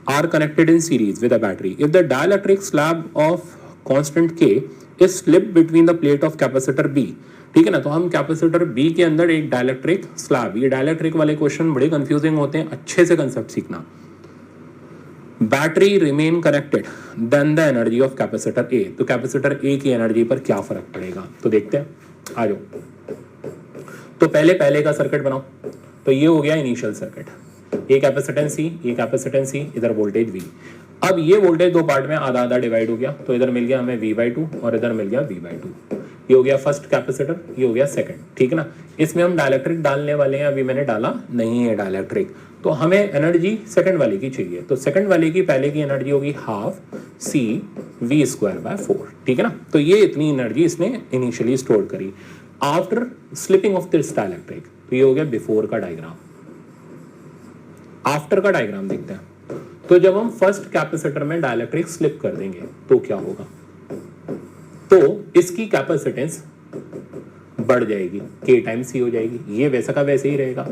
are connected in series with a battery if the dielectric slab of constant K is slip between the plate of capacitor B, ठीक है ना। तो हम capacitor B के अंदर एक dielectric slab, ये dielectric वाले क्वेश्चन बड़े कंफ्यूजिंग होते हैं, अच्छे से कंसेप्ट सीखना। Battery remain connected then the energy of capacitor A, तो कैपेसिटर A की एनर्जी पर क्या फर्क पड़ेगा, तो देखते हैं, आ जाओ। तो पहले का सर्किट बनाओ, तो ये हो गया इनिशियल सर्किट, ये कैपेसिटेंस C, ये कैपेसिटेंस C, इधर वोल्टेज V। अब ये वोल्टेज दो पार्ट में आधा आधा डिवाइड हो गया, तो इधर मिल गया हमें V/2 और इधर मिल गया V/2। ये हो गया फर्स्ट कैपेसिटर, ये हो गया सेकंड, ठीक है ना। इसमें हम डाइलेक्ट्रिक डालने वाले हैं, अभी मैंने डाला नहीं है डाइलेक्ट्रिक, तो हमें एनर्जी सेकंड वाले की चाहिए, तो सेकंड वाले की पहले की एनर्जी होगी half C V square by 4, ठीक है ना। तो ये इतनी एनर्जी इसने इनिशियली स्टोर करी after slipping of this dielectric. तो ये हो गया बिफोर का डायग्राम। आफ्टर का डायग्राम देखते हैं, तो जब हम फर्स्ट कैपेसिटर में डाइलेक्ट्रिक स्लिप कर देंगे तो क्या होगा, तो इसकी कैपेसिटेंस बढ़ जाएगी, K टाइम्स C हो जाएगी, ये वैसा का वैसे ही रहेगा।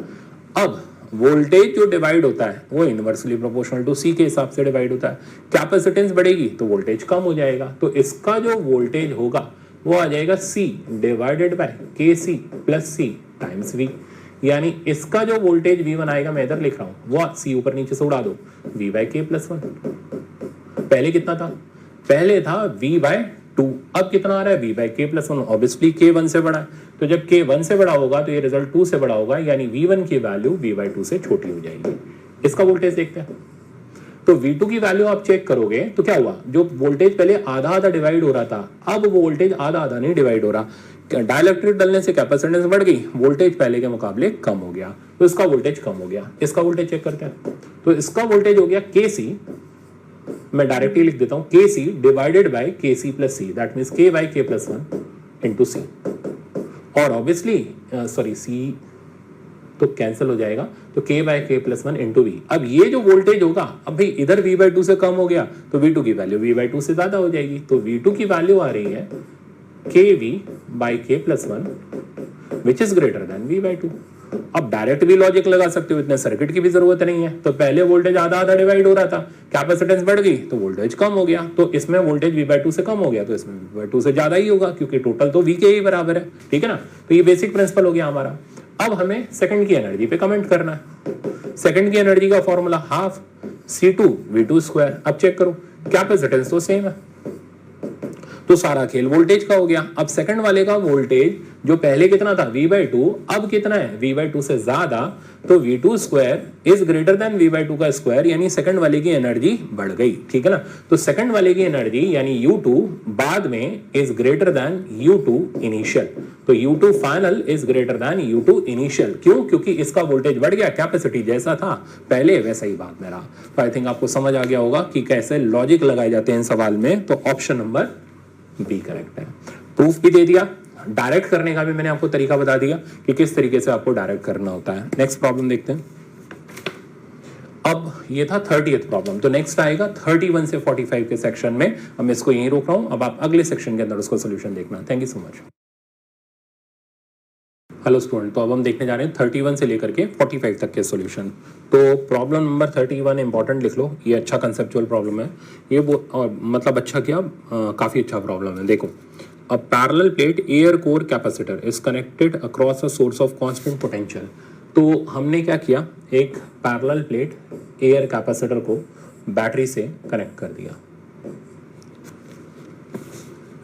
अब वोल्टेज जो डिवाइड होता है वो इनवर्सली प्रोपोर्शनल टू C के हिसाब से डिवाइड होता है, कैपेसिटेंस बढ़ेगी तो वोल्टेज कम हो जाएगा, तो इसका जो वोल्टेज होगा वो आ जाएगा C divided by KC plus C times V, यानी इसका जो वोल्टेज V1 आएगा, मैं इधर लिख रहा हूं, वो C ऊपर नीचे से उड़ा दो, V/K+1। पहले कितना था, पहले था V/2, अब कितना आ रहा है V/K+1। ऑब्वियसली K 1 से बड़ा है, तो जब K 1 से बड़ा होगा तो ये रिजल्ट 2 से बड़ा होगा, यानी V1 की वैल्यू V/2 से छोटी हो जाएगी। इसका वोल्टेज देखते हैं, तो V2 की वैल्यू आप चेक करोगे तो क्या हुआ, जो वोल्टेज पहले आधा आधा डिवाइड हो रहा था, अब वो वोल्टेज आधा आधा नहीं डिवाइड हो रहा, डाइलेक्ट्रिक डालने से कैपेसिटेंस बढ़ गई, वोल्टेज पहले के मुकाबले कम हो गया, तो इसका वोल्टेज कम हो गया। इसका वोल्टेज चेक करते हैं, तो इसका वोल्टेज हो गया KC, मैं डायरेक्टली लिख देता हूं KC divided by KC plus C, that means K/K+1 into C। और ऑब्वियसली C तो कैंसिल हो जाएगा, तो k बाय के प्लस वन इंटू वी। अब ये जो वोल्टेज होगा, अब भाई इधर v बाई टू से कम हो गया तो v2 की वैल्यू v बाई टू से ज्यादा हो जाएगी, तो v2 की वैल्यू आ रही है kv बाई के plus one which is greater than v by two. अब डायरेक्ट भी लॉजिक लगा सकते हो, इतने सर्किट की भी जरूरत नहीं है। तो पहले वोल्टेज आधा आधा डिवाइड हो रहा था, कैपेसिटेंस बढ़ गई तो वोल्टेज कम हो गया, तो इसमें वोल्टेज v बाई टू से कम हो गया, तो इसमें v बाई टू से ज्यादा ही होगा क्योंकि टोटल तो v के ही बराबर है, ठीक है ना। तो ये बेसिक प्रिंसिपल हो गया हमारा। अब हमें सेकंड की एनर्जी पे कमेंट करना है। सेकंड की एनर्जी का formula half C2 V2 square. अब चेक करो, कैपेसिटेंस तो सेम है, तो सारा खेल वोल्टेज का हो गया। अब सेकंड वाले का वोल्टेज जो पहले कितना था v बाई टू, अब कितना है v बाई टू से ज्यादा, तो v2 square is greater than v by two का स्क्वायर, यानी सेकंड वाले की एनर्जी बढ़ गई, ठीक है ना। तो सेकंड वाले की एनर्जी यानी u2 बाद में is greater than u2 initial, तो u2 final is greater than u2 initial. क्यों? क्योंकि इसका वोल्टेज बढ़ गया, कैपेसिटी जैसा था पहले वैसा ही बाद में रहा। तो आई थिंक आपको समझ आ गया होगा कि कैसे लॉजिक लगाए जाते हैं इन सवाल में। तो ऑप्शन नंबर बी करेक्ट है। प्रूफ भी दे दिया, डायरेक्ट करने का भी मैंने आपको तरीका बता दिया कि किस तरीके से आपको डायरेक्ट करना होता है। नेक्स्ट प्रॉब्लम देखते हैं। अब ये था 30th प्रॉब्लम, तो नेक्स्ट आएगा 31 से 45 के सेक्शन में। अब मैं इसको यहीं रोक रहा हूं, अब आप अगले सेक्शन के अंदर उसको सोल्यूशन देखना। Thank you so much. Hello student, तो अब हम देखने जा रहे हैं 31 से लेकर के 45 तक के सॉल्यूशन। तो प्रॉब्लम नंबर 31 इंपॉर्टेंट लिख लो, ये अच्छा कंसेप्चुअल प्रॉब्लम है। ये मतलब अच्छा क्या, काफ़ी अच्छा प्रॉब्लम है। देखो, a parallel plate air core capacitor is connected across a source of constant potential. तो हमने क्या किया, एक पैरेलल प्लेट एयर कैपेसिटर को बैटरी से कनेक्ट कर दिया।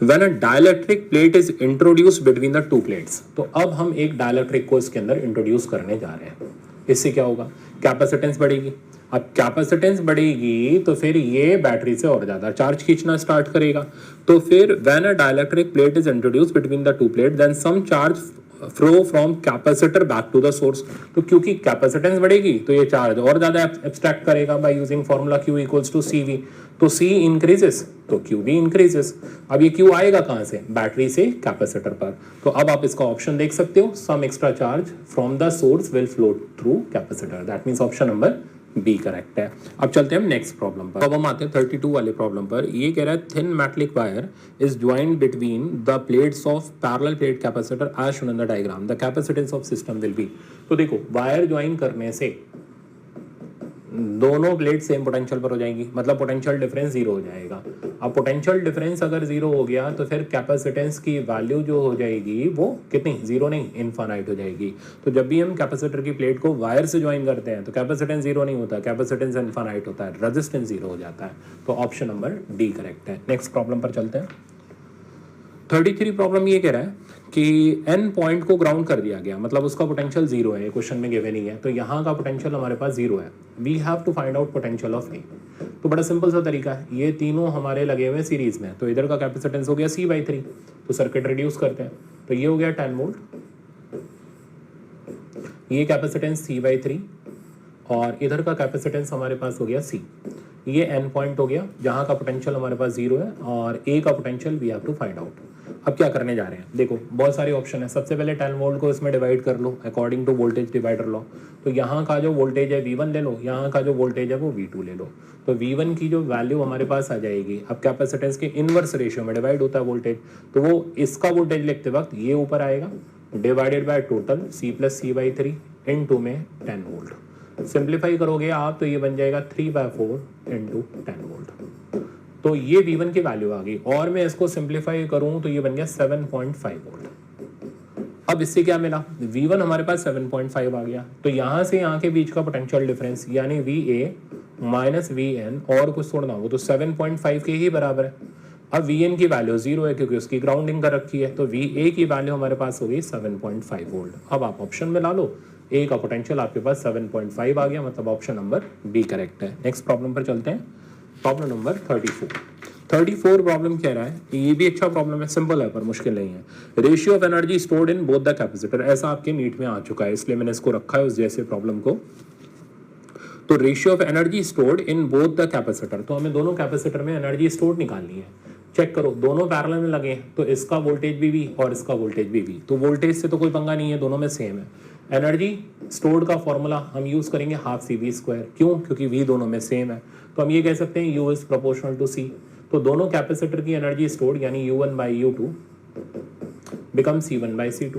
When a dielectric plate is introduced between the two plates, तो अब हम एक डायलैक्ट्रिक को इसके अंदर इंट्रोड्यूस करने जा रहे हैं। इससे क्या होगा, कैपेसिटेंस बढ़ेगी। अब कैपेसिटेंस बढ़ेगी तो फिर ये बैटरी से और ज्यादा चार्ज खींचना स्टार्ट करेगा। तो फिर when a dielectric plate is introduced between the two plates, then some charge flow from capacitor back to the source. तो क्योंकि कैपेसिटेंस बढ़ेगी तो ये चार्ज और ज्यादा एब्स्ट्रैक्ट करेगा by using formula Q equals to CV। तो C इंक्रीजेस तो Q भी इंक्रीजेस। अब ये Q आएगा कहां से, बैटरी से कैपेसिटर पर। तो अब आप इसका ऑप्शन देख सकते हो, some extra charge from the source will flow through capacitor. That means option number B correct है। अब चलते हैं नेक्स्ट प्रॉब्लम पर। अब हम आते हैं 32 वाले प्रॉब्लम पर। ये कह रहा है thin metallic wire is joined between the plates of parallel plate capacitor as shown in the diagram, the capacitance of system will be. तो देखो, वायर ज्वाइन करने से दोनों प्लेट सेम पोटेंशियल पर हो जाएंगी, मतलब पोटेंशियल डिफरेंस जीरो हो जाएगा। अब पोटेंशियल डिफरेंस अगर जीरो हो गया तो फिर कैपेसिटेंस की वैल्यू जो हो जाएगी वो कितनी, जीरो नहीं, इनफाइनाइट हो जाएगी। तो जब भी हम कैपेसिटर की प्लेट को वायर से ज्वाइन करते हैं तो कैपेसिटेंस जीरो नहीं होता, कैपेसिटेंस इनफाइनाइट होता है, रेजिस्टेंस जीरो हो जाता है। तो ऑप्शन नंबर डी करेक्ट है। नेक्स्ट प्रॉब्लम पर चलते हैं। 33 प्रॉब्लम ये कह रहा है कि एन पॉइंट को ग्राउंड कर दिया गया, मतलब उसका पोटेंशियल जीरो है, क्वेश्चन में गिवन ही है। तो यहाँ का पोटेंशियल हमारे पास जीरो है। We have to find out potential of A. तो बड़ा सिंपल सा तरीका है, ये तीनों हमारे लगे हुए हैं सीरीज में। तो इधर का कैपेसिटेंस हो गया C/3, तो सर्किट रिड्यूस करते हैं। तो ये हो गया 10 वोल्ट, ये कैपेसिटेंस C/3 और इधर का कैपेसिटेंस हमारे पास हो गया C। ये एन पॉइंट हो गया जहाँ का पोटेंशियल हमारे पास जीरो है और ए का potential we have to find out. अब क्या करने जा रहे हैं, देखो बहुत सारे ऑप्शन है। सबसे पहले 10 वोल्ट को इसमें डिवाइड कर लो according to voltage divider law. तो यहाँ का जो वोल्टेज है V1 ले लो, यहाँ का जो वोल्टेज है वो V2 ले लो। तो V1 की जो वैल्यू हमारे पास आ जाएगी, अब कैपेसिटेंस के इनवर्स रेशियो में डिवाइड होता है वोल्टेज, तो वो इसका वोल्टेज लिखते वक्त ये ऊपर आएगा divided by total C+C/3 into में 10 वोल्ट। सिंप्लीफाई करोगे आप तो ये बन जाएगा 3/4 इंटू 10 वोल्ट। तो ये V1 की वैल्यू आ गई और मैं इसको सिंप्लीफाई करूं तो ये बन गया 7.5 वोल्ट। अब इससे क्या मिला, V1 हमारे पास 7.5 आ गया। तो यहां से यहाँ के बीच का पोटेंशियल डिफरेंस यानी VA माइनस VN और कुछ छोड़ना हो तो 7.5 के ही बराबर है। अब Vn की वैल्यू जीरो है क्योंकि उसकी ग्राउंडिंग कर रखी है। तो VA की वैल्यू हमारे पास होगी 7.5 वोल्ट। अब आप ऑप्शन में ला लो, ए का पोटेंशियल आपके पास 7.5 आ गया, मतलब ऑप्शन नंबर बी करेक्ट है। नेक्स्ट प्रॉब्लम पर चलते हैं। प्रॉब्लम नंबर 34 प्रॉब्लम कह रहा है, ये भी अच्छा प्रॉब्लम है, सिंपल है पर मुश्किल नहीं है। Ratio of energy stored in both the capacitor, ऐसा आपके नीट में आ चुका है इसलिए मैंने इसको रखा है उस जैसे प्रॉब्लम को। तो ratio of energy stored in both the capacitor, तो हमें दोनों कैपेसिटर में एनर्जी स्टोर्ड निकालनी है। चेक करो, दोनों पैरेलल में लगे हैं तो इसका वोल्टेज भी V और इसका वोल्टेज भी V। तो वोल्टेज से तो कोई पंगा नहीं है, दोनों में सेम है। एनर्जी स्टोर्ड का फॉर्मूला हम यूज करेंगे हाफ सी वी स्क्वायर। क्यों? क्योंकि वी दोनों में सेम है, तो हम ये कह सकते हैं यू इज प्रोपोर्शनल टू सी। तो दोनों कैपेसिटर की एनर्जी स्टोर्ड यानी U1 by U2 become C1 by C2।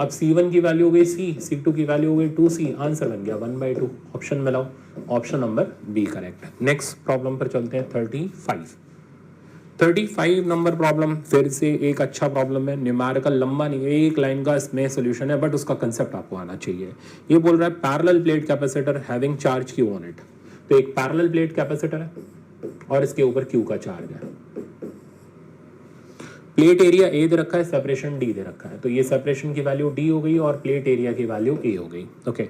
अब C1 की वैल्यू हो गई C, C2 की वैल्यू हो गई 2C, आंसर बन गया 1/2। ऑप्शन में लाओ, ऑप्शन नंबर बी करेक्ट है। नेक्स्ट प्रॉब्लम पर चलते हैं 35 नंबर प्रॉब्लम। फिर से एक अच्छा प्रॉब्लम है, न्यूमेरिकल लंबा नहीं है, एक लाइन का इसमें सोल्यूशन है, बट उसका कंसेप्ट आपको आना चाहिए। ये बोल रहा है parallel plate capacitor having charge Q on it. तो एक पैरेलल प्लेट कैपेसिटर है और इसके ऊपर Q का चार्ज है। प्लेट एरिया A दे रखा है, सेपरेशन D दे रखा है, तो ये सेपरेशन की वैल्यू D हो गई और प्लेट एरिया की वैल्यू A हो गई। Okay,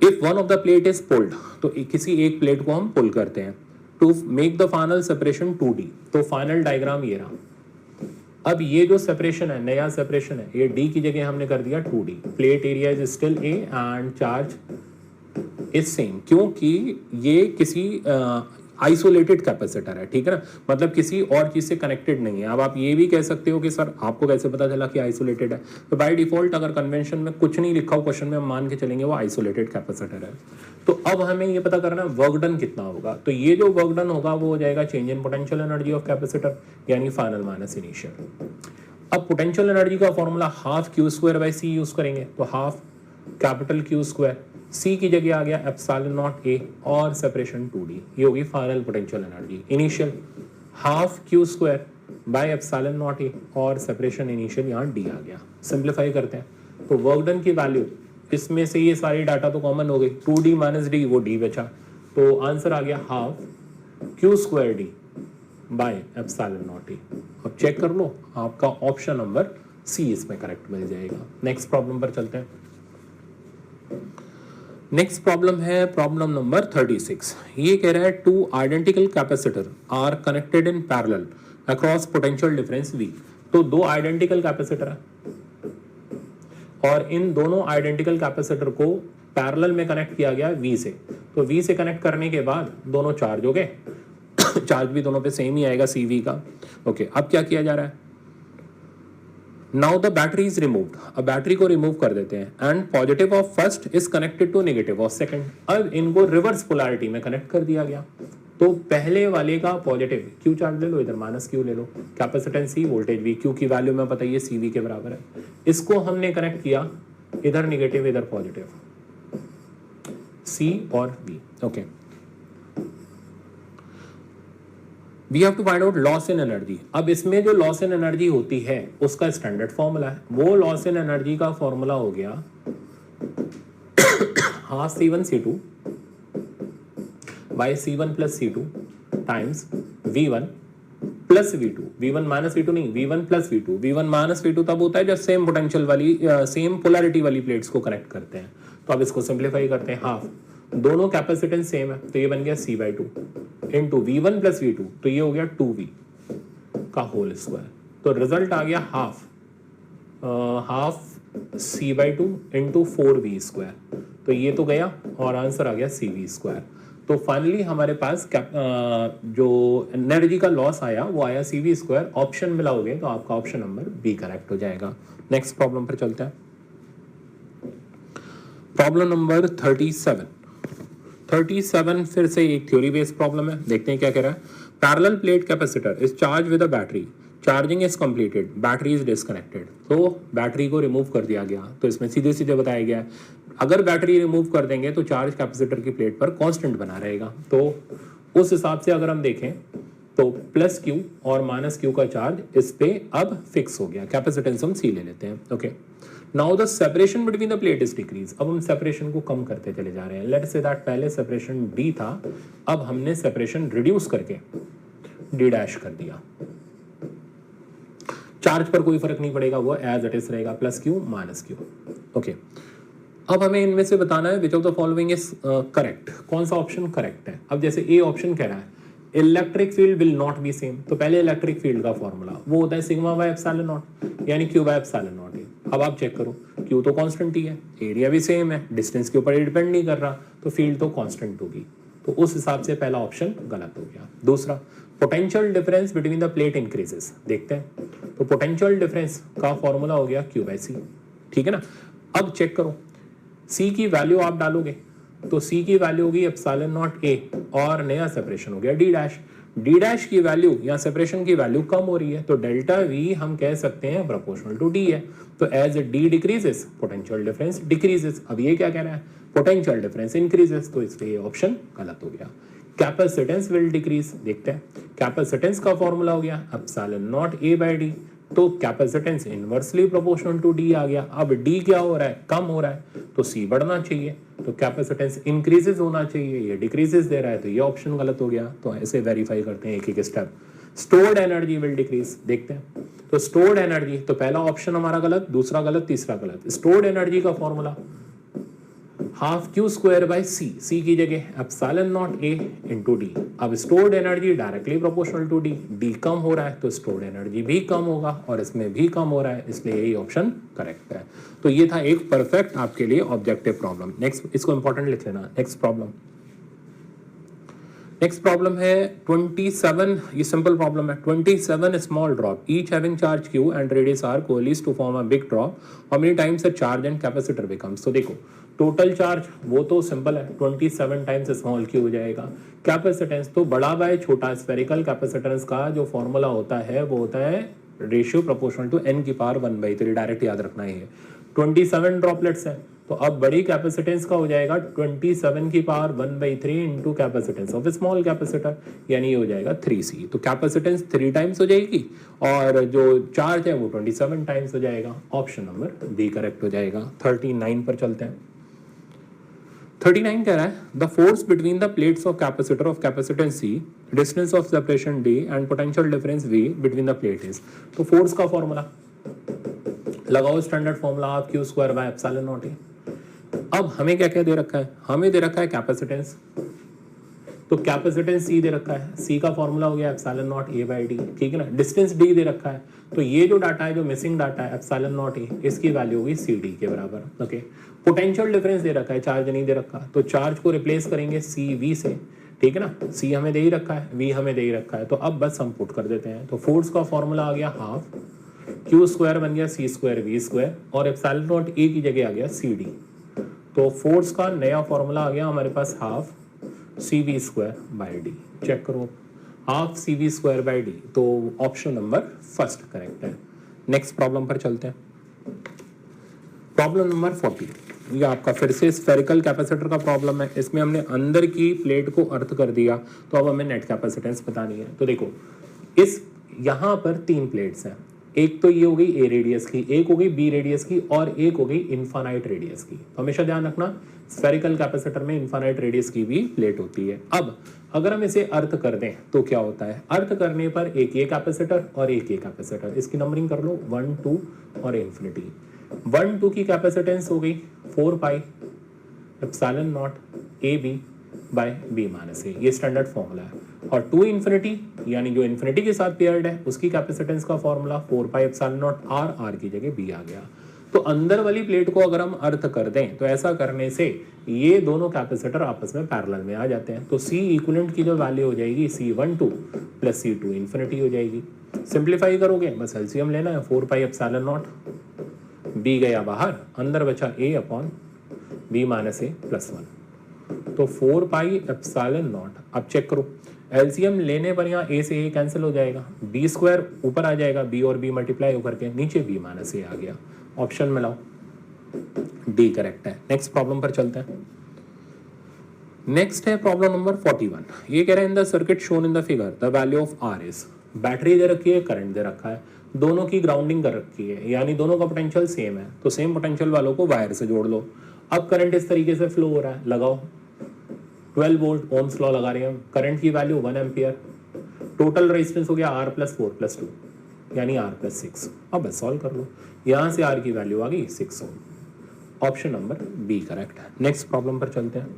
if one of the plate is pulled, तो किसी एक प्लेट को हम पुल करते हैं to make the final separation 2D। तो फाइनल डायग्राम ये रहा। अब ये जो सेपरेशन है, नया सेपरेशन है, ये D की जगह हमने कर दिया 2D। Plate area is still A and charge is same, क्योंकि ये किसी आइसोलेटेड कैपेसिटर है, ठीक है ना, मतलब किसी और चीज से कनेक्टेड नहीं है। अब आप ये भी कह सकते हो कि सर आपको कैसे पता चला कि आइसोलेटेड है? तो बाय डिफॉल्ट अगर कन्वेंशन में कुछ नहीं लिखा हो क्वेश्चन में, हम मान के चलेंगे वो आइसोलेटेड कैपेसिटर है। तो अब हमें ये पता करना है वर्क डन कितना होगा। तो ये जो वर्क डन होगा वो हो जाएगा change in potential energy of capacitor, यानी फाइनल माइनस इनिशियल। अब पोटेंशियल एनर्जी का formula half Q square by C use करेंगे, तो half capital Q square, C की जगह आ गया एप्सिलॉन नॉट A और सेपरेशन 2D, ये होगी final potential energy. Initial half Q square by epsilon naught A और सेपरेशन इनिशियल यहाँ D आ गया। सिंप्लीफाई करते हैं तो वर्क डन की वैल्यू, इसमें से ये सारी डाटा तो कॉमन हो गई, 2D माइनस D, वो D बचा, तो आंसर आ गया half Q square D by epsilon naught A। अब चेक कर लो, आपका ऑप्शन नंबर C इसमें करेक्ट मिल जाएगा। नेक्स्ट प्रॉब्लम पर चलते हैं। नेक्स्ट प्रॉब्लम है प्रॉब्लम नंबर 36। ये कह रहा है two identical capacitor are connected in parallel across potential difference V। तो दो आइडेंटिकल कैपेसिटर है और इन दोनों आइडेंटिकल कैपेसिटर को पैरेलल में कनेक्ट किया गया V से। तो V से कनेक्ट करने के बाद दोनों चार्ज हो गए चार्ज भी दोनों पे सेम ही आएगा CV का। ओके, अब क्या किया जा रहा है? Now the battery is removed. अब बैटरी को रिमूव कर देते हैं and positive of first is connected to negative of second. अब इनको रिवर्स पोलैरिटी में कनेक्ट कर दिया गया। तो पहले वाले का पॉजिटिव Q चार्ज ले लो, इधर माइनस Q ले लो, capacitance C, voltage V, Q की वैल्यू में पता है CV के बराबर है। इसको हमने कनेक्ट किया, इधर नेगेटिव इधर पॉजिटिव, C और V। Okay, we have to find out loss in energy. अब इसमें जो लॉस इन एनर्जी होती है उसका स्टैंडर्ड फॉर्मूला है। वो लॉस इन एनर्जी का फॉर्मूला हो गया half C1 C2 by C1 plus C2 times V1 plus V2। V1 minus V2 नहीं, V1 plus V2। V1 minus V2 तब होता है जब सेम पोटेंशियल वाली सेम पोलैरिटी वाली प्लेट्स को कनेक्ट करते हैं। तो अब इसको सिंप्लीफाई करते हैं, हाफ, दोनों कैपेसिटेंस सेम है तो ये बन गया C/2 into V1 plus V2, तो ये हो गया 2V का होल स्क्वायर। तो रिजल्ट आ गया half C/2 into 4V square. तो ये तो गया और आंसर आ गया CV स्क्वायर। तो फाइनली हमारे पास जो एनर्जी का लॉस आया वो आया CV स्क्वायर। ऑप्शन मिलाओगे तो आपका ऑप्शन नंबर बी करेक्ट हो जाएगा। नेक्स्ट प्रॉब्लम पर चलते हैं। प्रॉब्लम नंबर 37 फिर से एक थ्योरी बेस्ड प्रॉब्लम है। देखते हैं क्या कह रहा है। Parallel plate capacitor is charge with a battery, charging is completed, battery is disconnected. तो बैटरी को रिमूव कर दिया गया। तो इसमें सीधे सीधे बताया गया है अगर बैटरी रिमूव कर देंगे तो चार्ज कैपेसिटर की प्लेट पर कांस्टेंट बना रहेगा। तो उस हिसाब से अगर हम देखें तो प्लस Q और माइनस Q का चार्ज इस पे अब फिक्स हो गया। कैपेसिटेंस हम C ले लेते हैं। Okay, now the separation between the plate is decrease. अब हम सेपरेशन को कम करते चले जा रहे हैं। लेट्स से दैट पहले सेपरेशन D था, अब हमने सेपरेशन रिड्यूस करके D' कर दिया। चार्ज पर कोई फर्क नहीं पड़ेगा, वो एज इट इज रहेगा, plus Q minus Q। Okay, अब हमें इनमें से बताना है विच of the following is correct. कौन सा ऑप्शन करेक्ट है? अब जैसे ए ऑप्शन कह रहा है electric field will not be same, तो पहले इलेक्ट्रिक फील्ड का फॉर्मूला वो होता है सिग्मा बाय एप्सिलॉन नॉट, यानी Q बाय एप्सिलॉन नॉट है। अब आप चेक करो, Q तो कांस्टेंट ही है, एरिया भी सेम है, डिस्टेंस के ऊपर डिपेंड नहीं कर रहा, तो फील्ड तो कांस्टेंट होगी। तो उस हिसाब से पहला ऑप्शन गलत हो गया। दूसरा, potential difference between the plate increases. देखते हैं, तो पोटेंशियल डिफरेंस का फॉर्मूला हो गया Q बाय C, ठीक है ना। अब चेक करो, सी की वैल्यू आप डालोगे तो सी की वैल्यू होगी एप्सिलॉन नॉट ए और नया सेपरेशन हो गया डी डैश। डी डैश की वैल्यू या सेपरेशन की वैल्यू कम हो रही है तो डेल्टा वी हम कह सकते हैं प्रोपोर्शनल टू डी है। तो as D decreases potential difference decreases. अब ये क्या कह रहा है, पोटेंशियल डिफरेंस इंक्रीजेस, तो इसलिए ऑप्शन गलत हो गया। कैपेसिटेंस विल डिक्रीज, देखते हैं कैपेसिटेंस का फॉर्मूला हो गया epsilon naught A by D, तो capacitance inversely proportional to D आ गया। अब डी क्या हो रहा है, कम हो रहा है, तो सी बढ़ना चाहिए, तो कैपेसिटेंस इंक्रीजेस होना चाहिए, ये डिक्रीजेस दे रहा है, तो ये ऑप्शन गलत हो गया। तो ऐसे वेरीफाई करते हैं एक एक step. Stored energy will decrease, देखते हैं तो स्टोर्ड एनर्जी, तो पहला ऑप्शन हमारा गलत, दूसरा गलत, तीसरा गलत। स्टोर्ड एनर्जी का formula half Q square by C, C की जगह epsilon naught A into D. अब stored energy directly proportional to D, D कम हो रहा है तो स्टोर्ड एनर्जी भी कम होगा और इसमें भी कम हो रहा है, इसलिए यही ऑप्शन करेक्ट है। तो ये था एक परफेक्ट आपके लिए ऑब्जेक्टिव प्रॉब्लम। नेक्स्ट, इसको इंपॉर्टेंट लिख लेना। नेक्स्ट प्रॉब्लम है 27, ये सिंपल प्रॉब्लम है। 27 small drop each having charge Q and radius R coalesce to form a big drop, how many times a charge and capacitor becomes. तो देखो total charge वो तो सिंपल है, 27 टाइम्स स्मॉल क्यू हो जाएगा। Capacitance तो बड़ा बाय छोटा, स्फेरिकल कैपेसिटेंस का जो फॉर्मूला होता है वो होता है रेशियो प्रोपोर्शनल टू n की पावर 1/3, डायरेक्ट याद रखना है। 27 ड्रॉपलेट्स है तो अब बड़ी कैपेसिटेंस का हो जाएगा 27 की power 1/3 into capacitance of small capacitor, यानी ये हो जाएगा 3c। तो कैपेसिटेंस 3 टाइम्स हो जाएगी और जो चार्ज है वो 27 टाइम्स हो जाएगा। ऑप्शन नंबर बी करेक्ट हो जाएगा। 39 पर चलते हैं। 39 कह रहा है the force between the plates of capacitor of capacitance C, distance of separation D and potential difference V between the plate is. तो फोर्स का फॉर्मूला लगाओ, standard formula of Q square bye epsilon naught ए। अब हमें क्या क्या दे रखा है, हमें दे रखा है कैपेसिटेंस, तो कैपेसिटेंस C दे रखा है, C का फॉर्मूला हो गया epsilon naught A by D, ठीक है ना। डिस्टेंस D दे रखा है, तो ये जो डाटा है, जो मिसिंग डाटा है एप्सिलॉन नॉट A, इसकी वैल्यू होगी CD के बराबर। ओके, पोटेंशियल डिफरेंस दे रखा है, चार्ज नहीं दे रखा, तो चार्ज को रिप्लेस करेंगे CV से, ठीक है ना। C हमें दे ही रखा है, V हमें दे ही रखा है, तो अब बस हम पुट कर देते हैं। तो फोर्स का फॉर्मूला आ गया हाफ क्यू स्क्वायर बन गया C स्क्वायर V स्क्वायर और एप्सिलॉन नॉट A की जगह आ गया CD। तो फोर्स का नया फॉर्मूला आ गया हमारे पास half CV square by D. Check करो, half CV square by D, तो ऑप्शन नंबर फर्स्ट करेक्ट है। नेक्स्ट प्रॉब्लम पर चलते हैं। प्रॉब्लम नंबर 40, ये आपका फिर से स्फेरिकल कैपेसिटर का प्रॉब्लम है। इसमें हमने अंदर की प्लेट को अर्थ कर दिया, तो अब हमें नेट कैपेसिटेंस बतानी है। तो देखो इस यहाँ पर 3 प्लेट्स हैं, एक तो ये हो गई A रेडियस की, एक हो गई B रेडियस की और एक हो गई इनफाइनाइट रेडियस की। तो हमेशा ध्यान रखना स्फेरिकल कैपेसिटर में इनफाइनाइट रेडियस की भी प्लेट होती है। अब अगर हम इसे अर्थ कर दें तो क्या होता है, अर्थ करने पर एक ये कैपेसिटर और एक ये कैपेसिटर, इसकी नंबरिंग कर लो 1 2 और इन्फिनिटी। 1 2 की कैपेसिटेंस हो गई 4 pi epsilon naught AB by B minus A, ये स्टैंडर्ड फॉर्मूला है। और 2 इन्फिनिटी यानी जो इन्फिनिटी के साथ पेयर्ड है उसकी कैपेसिटेंस का formula 4 pi epsilon not R की जगह B आ गया। तो अंदर वाली प्लेट को अगर हम अर्थ कर दें तो ऐसा करने से ये दोनों कैपेसिटर आपस में पैरेलल में आ जाते हैं। तो C इक्विवेलेंट की जो वैल्यू हो जाएगी C12 प्लस C2 इन्फिनिटी हो जाएगी। सिंप्लीफाई करोगे बस एलसीएम लेना है, 4 पाई एप्सिलॉन नॉट, B गया बाहर, अंदर बचा A upon B minus A plus 1, तो 4 पाई एप्सिलॉन नॉट। अब चेक करो एलसीएम लेने पर यहाँ A से A कैंसिल हो जाएगा, B स्क्वायर ऊपर आ जाएगा, B और B मल्टीप्लाई होकर के नीचे B माइनस A आ गया। ऑप्शन में लाओ, डी करेक्ट है। नेक्स्ट प्रॉब्लम पर चलते हैं। नेक्स्ट है प्रॉब्लम नंबर 41। ये कह रहे हैं in the circuit shown in the figure the value of R is, battery दे रखी है, करंट दे रखा है, दोनों की ग्राउंडिंग कर रखी है, यानी दोनों का पोटेंशियल सेम है, तो सेम पोटेंशियल वालों को वायर से जोड़ लो। अब करंट इस तरीके से फ्लो हो रहा है, लगाओ 12 वोल्ट, ओम्स लॉ लगा रहे हैं हम, करंट की वैल्यू 1 एम्पियर, टोटल रेजिस्टेंस हो गया R प्लस 4 प्लस 2 यानी R प्लस 6। अब बस सॉल्व कर लो, यहाँ से R की वैल्यू आ गई 6 ओम। ऑप्शन नंबर बी करेक्ट है। नेक्स्ट प्रॉब्लम पर चलते हैं।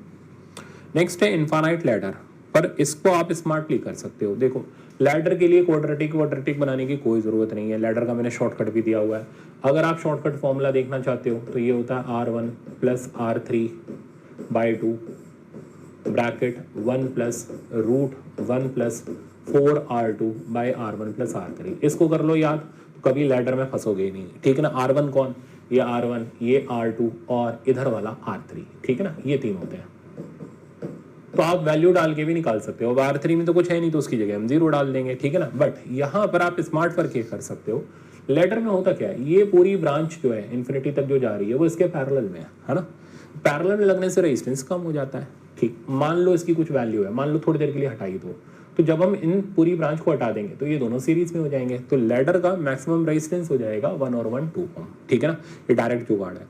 नेक्स्ट है इनफाइनाइट लैडर, पर इसको आप स्मार्टली कर सकते हो। देखो लैडर के लिए क्वाड्रेटिक बनाने की कोई ज़रूरत नहीं है, लैडर का मैंने शॉर्टकट भी दिया हुआ है। अगर आप शॉर्टकट फॉर्मूला देखना चाहते हो तो ये होता है R1 plus R3 by 2 bracket 1 plus root 1 plus 4R2 by R1 plus R3। इसको कर लो याद, कभी लैडर में फंसोगे ही नहीं, ठीक है ना। R1 कौन, ये R1, ये R2 और इधर वाला R3, ठीक है ना, ये 3 होते हैं। तो आप वैल्यू डाल के भी निकाल सकते हो। अब R3 में तो कुछ है नहीं तो उसकी जगह हम 0 डाल देंगे, ठीक है ना। बट यहाँ पर आप स्मार्ट वर्क ये कर सकते हो। लेटर में होता क्या है, ये पूरी ब्रांच जो है इन्फिनिटी तक जो जा रही है वो इसके पैरेलल में है ना। पैरेलल में लगने से रेजिस्टेंस कम हो जाता है, ठीक। मान लो इसकी कुछ वैल्यू है, मान लो थोड़ी देर के लिए हटाई दो, तो जब हम इन पूरी ब्रांच को हटा देंगे तो ये दोनों सीरीज में हो जाएंगे। तो लेडर का मैक्सिमम रेजिस्टेंस हो जाएगा 1 और 1 2 ओम, ठीक है ना। ये डायरेक्ट जुगाड़ है।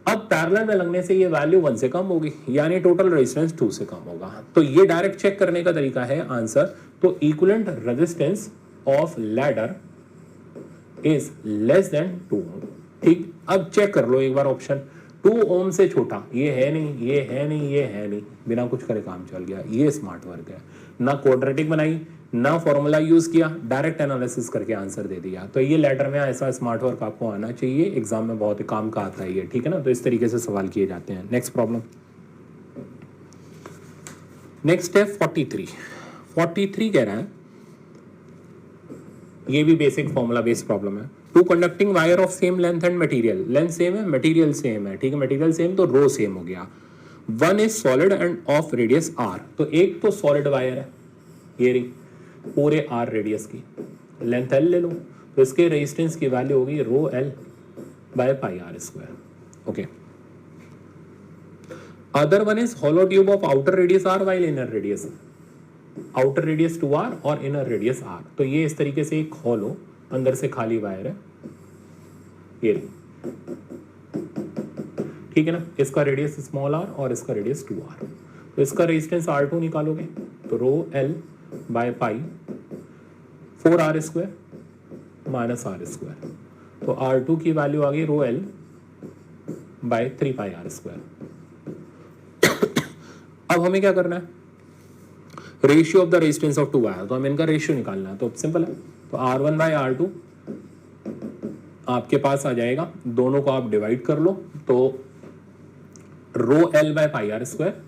अब पैरेलल में लगने से ये वैल्यू 1 से कम होगी, यानी टोटल रेजिस्टेंस 2 से कम होगा। तो ये डायरेक्ट चेक करने का तरीका है आंसर। तो equivalent resistance of ladder is less than 2 ओम, ठीक। अब चेक कर लो एक बार ऑप्शन, 2 ओम से छोटा ये है नहीं, ये है नहीं, ये है नहीं, बिना कुछ करे काम चल गया। ये स्मार्ट वर्क है, ना क्वाड्रेटिक बनाई ना फॉर्मूला यूज किया, डायरेक्ट एनालिसिस करके आंसर दे दिया। तो ये लेटर में ऐसा स्मार्ट वर्क आपको आना चाहिए, एग्जाम में बहुत ही काम का आता है ये, ठीक है ना। तो इस तरीके से सवाल किए जाते हैं। नेक्स्ट प्रॉब्लम, नेक्स्ट है 43 कह रहा है, ये भी बेसिक फॉर्मूला बेस्ड प्रॉब्लम है। Two conducting wire of same length and material, length same है मटेरियल सेम है, ठीक है। मटेरियल सेम तो रो सेम हो गया। One is solid end of radius r, तो एक तो सॉलिड वायर है, ये रही पूरे r रेडियस की, लेंथ l ले लो, तो इसके रेजिस्टेंस की वैल्यू होगी रो l by pi r square, okay. Other one is hollow tube of outer radius r while inner radius, outer radius 2r और इनर रेडियस r। तो ये इस तरीके से एक हॉलो अंदर से खाली वायर है, ये ठीक है ना। इसका रेडियस स्मॉल r और इसका रेडियस 2r। तो इसका रेजिस्टेंस R2 निकालोगे तो rho l by pi 4r square minus r square. तो R2 की वैल्यू आ गई रो l by 3 pi r square. अब हमें क्या करना है, ratio of the resistance of 2 wire, तो हमें इनका रेशियो निकालना है। तो सिंपल है, तो R1 बाय R2 आपके पास आ जाएगा, दोनों को आप डिवाइड कर लो, तो rho l by pi r square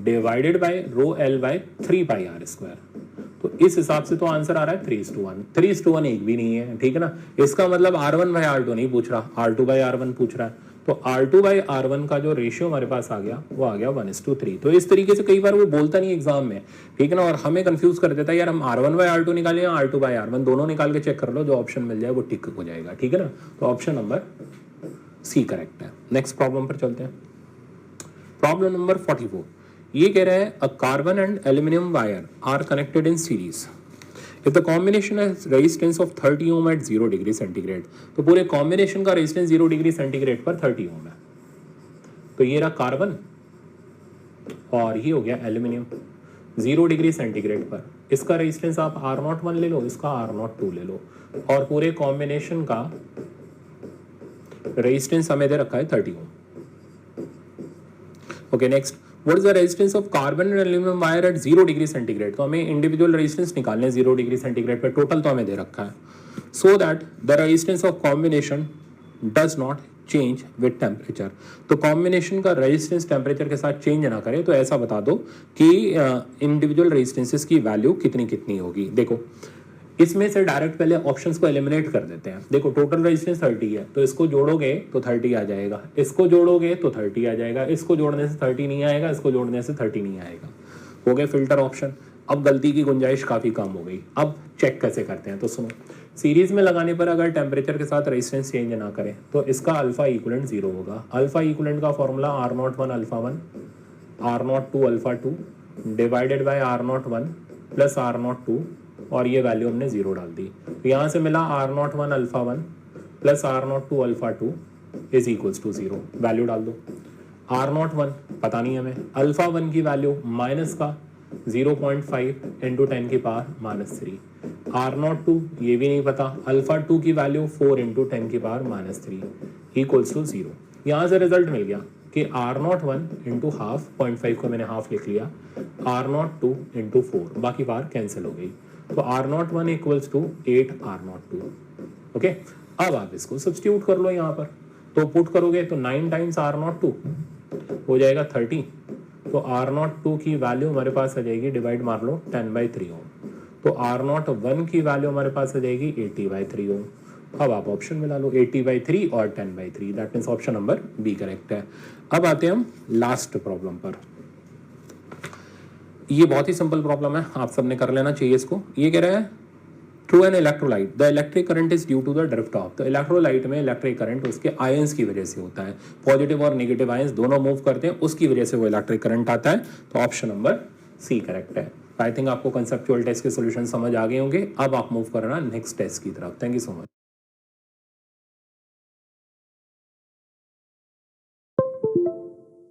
divided by rho l by 3 pi r square. तो इस हिसाब से तो आंसर आ रहा है 3:1। 3:1 एक भी नहीं है, ठीक है ना। इसका मतलब R1 बाय R2 नहीं पूछ रहा, R2 बाय R1 पूछ रहा है। तो R2 बाय R1 का जो रेशियो हमारे पास आ गया वो आ गया 1:3। तो इस तरीके से कई बार वो बोलता नहीं एग्जाम में, ठीक है ना, और हमें कंफ्यूज कर देता है यार हम R1 बाय R2 निकालें या R2 बाय R1, दोनों निकाल के चेक कर लो, जो ऑप्शन मिल जाए वो टिक हो जाएगा, ठीक है ना। तो ऑप्शन नंबर सी करेक्ट है। नेक्स्ट प्रॉब्लम पर चलते हैं। प्रॉब्लम नंबर 44 ये कह रहा है a carbon and aluminium wire are connected in series if the combination has resistance of 30 ohm at 0 degree centigrade. तो पूरे कॉम्बिनेशन का रेजिस्टेंस 0 डिग्री सेंटीग्रेड पर 30 ओम है। तो ये रहा कार्बन और ये हो गया एल्यूमिनियम 0 डिग्री सेंटीग्रेड पर। इसका रेजिस्टेंस आप R01 ले लो, इसका R02 ले लो, और पूरे कॉम्बिनेशन का रेजिस्टेंस हमें दे रखा है 30 ohm. Okay, next, what is the resistance of carbon and aluminium wire at 0 degree centigrade. तो हमें इंडिविजुअल रेजिस्टेंस निकालने 0 डिग्री सेंटीग्रेड पर, टोटल तो हमें दे रखा है। So that the resistance of combination does not change with temperature. तो combination का रेजिस्टेंस टेम्परेचर के साथ चेंज ना करे, तो ऐसा बता दो कि इंडिविजुअल रेजिस्टेंसेस की वैल्यू कितनी कितनी होगी। देखो इसमें से डायरेक्ट पहले ऑप्शंस को एलिमिनेट कर देते हैं। देखो टोटल रेजिस्टेंस 30 है, तो इसको जोड़ोगे तो 30 आ जाएगा, इसको जोड़ोगे तो 30 आ जाएगा, इसको जोड़ने से 30 नहीं आएगा, इसको जोड़ने से 30 नहीं आएगा। हो गए फिल्टर ऑप्शन। अब गलती की गुंजाइश काफ़ी कम हो गई। अब चेक कैसे करते हैं, तो सुनो, सीरीज में लगाने पर अगर टेम्परेचर के साथ रेजिस्टेंस चेंज ना करें तो इसका अल्फा इक्विवेलेंट 0 होगा। अल्फा इक्विवेलेंट का formula R01 alpha 1 R02 alpha 2 divided by R01 plus R02, और ये वैल्यू हमने 0 डाल दी। तो यहाँ से मिला R01 alpha 1 plus R02 alpha 2 is equals to 0। Value डाल दो। R01 पता नहीं हमें, अल्फा 1 की वैल्यू माइनस का 0.5 इंटू 10 की पावर माइनस 3, R02 ये भी नहीं पता, अल्फा 2 की वैल्यू 4 इंटू 10 की पावर माइनस 3 इक्वल्स टू 0। यहाँ से रिजल्ट मिल गया कि R01 इंटू हाफ, 0.5 को मैंने हाफ लिख लिया, R02 इंटू 4, बाकी पावर कैंसिल हो गई। तो R01 equals to 8 R02। Okay, अब आप इसको सब्स्टिट्यूट कर लो यहाँ पर, तो पुट करोगे तो 9 टाइम्स R02 हो जाएगा 30। तो R02 की वैल्यू हमारे पास आ जाएगी, डिवाइड मार लो 10/3 ओम। तो R01 की वैल्यू हमारे पास आ जाएगी 80/3 ओम। अब आप ऑप्शन में लो 80/3 और 10/3, that means option number B correct है। अब आते हैं हम लास्ट प्रॉब्लम पर। ये बहुत ही सिंपल प्रॉब्लम है, आप सबने कर लेना चाहिए इसको। ये कह रहा है through an electrolyte the electric current is due to the drift of. तो इलेक्ट्रोलाइट में इलेक्ट्रिक करंट उसके आयंस की वजह से होता है, पॉजिटिव और नेगेटिव आयंस दोनों मूव करते हैं, उसकी वजह से वो इलेक्ट्रिक करंट आता है। तो ऑप्शन नंबर सी करेक्ट है। आई थिंक आपको कंसेप्चुअल टेस्ट के सॉल्यूशन समझ आ गए होंगे। अब आप मूव करना नेक्स्ट टेस्ट की तरफ। Thank you so much.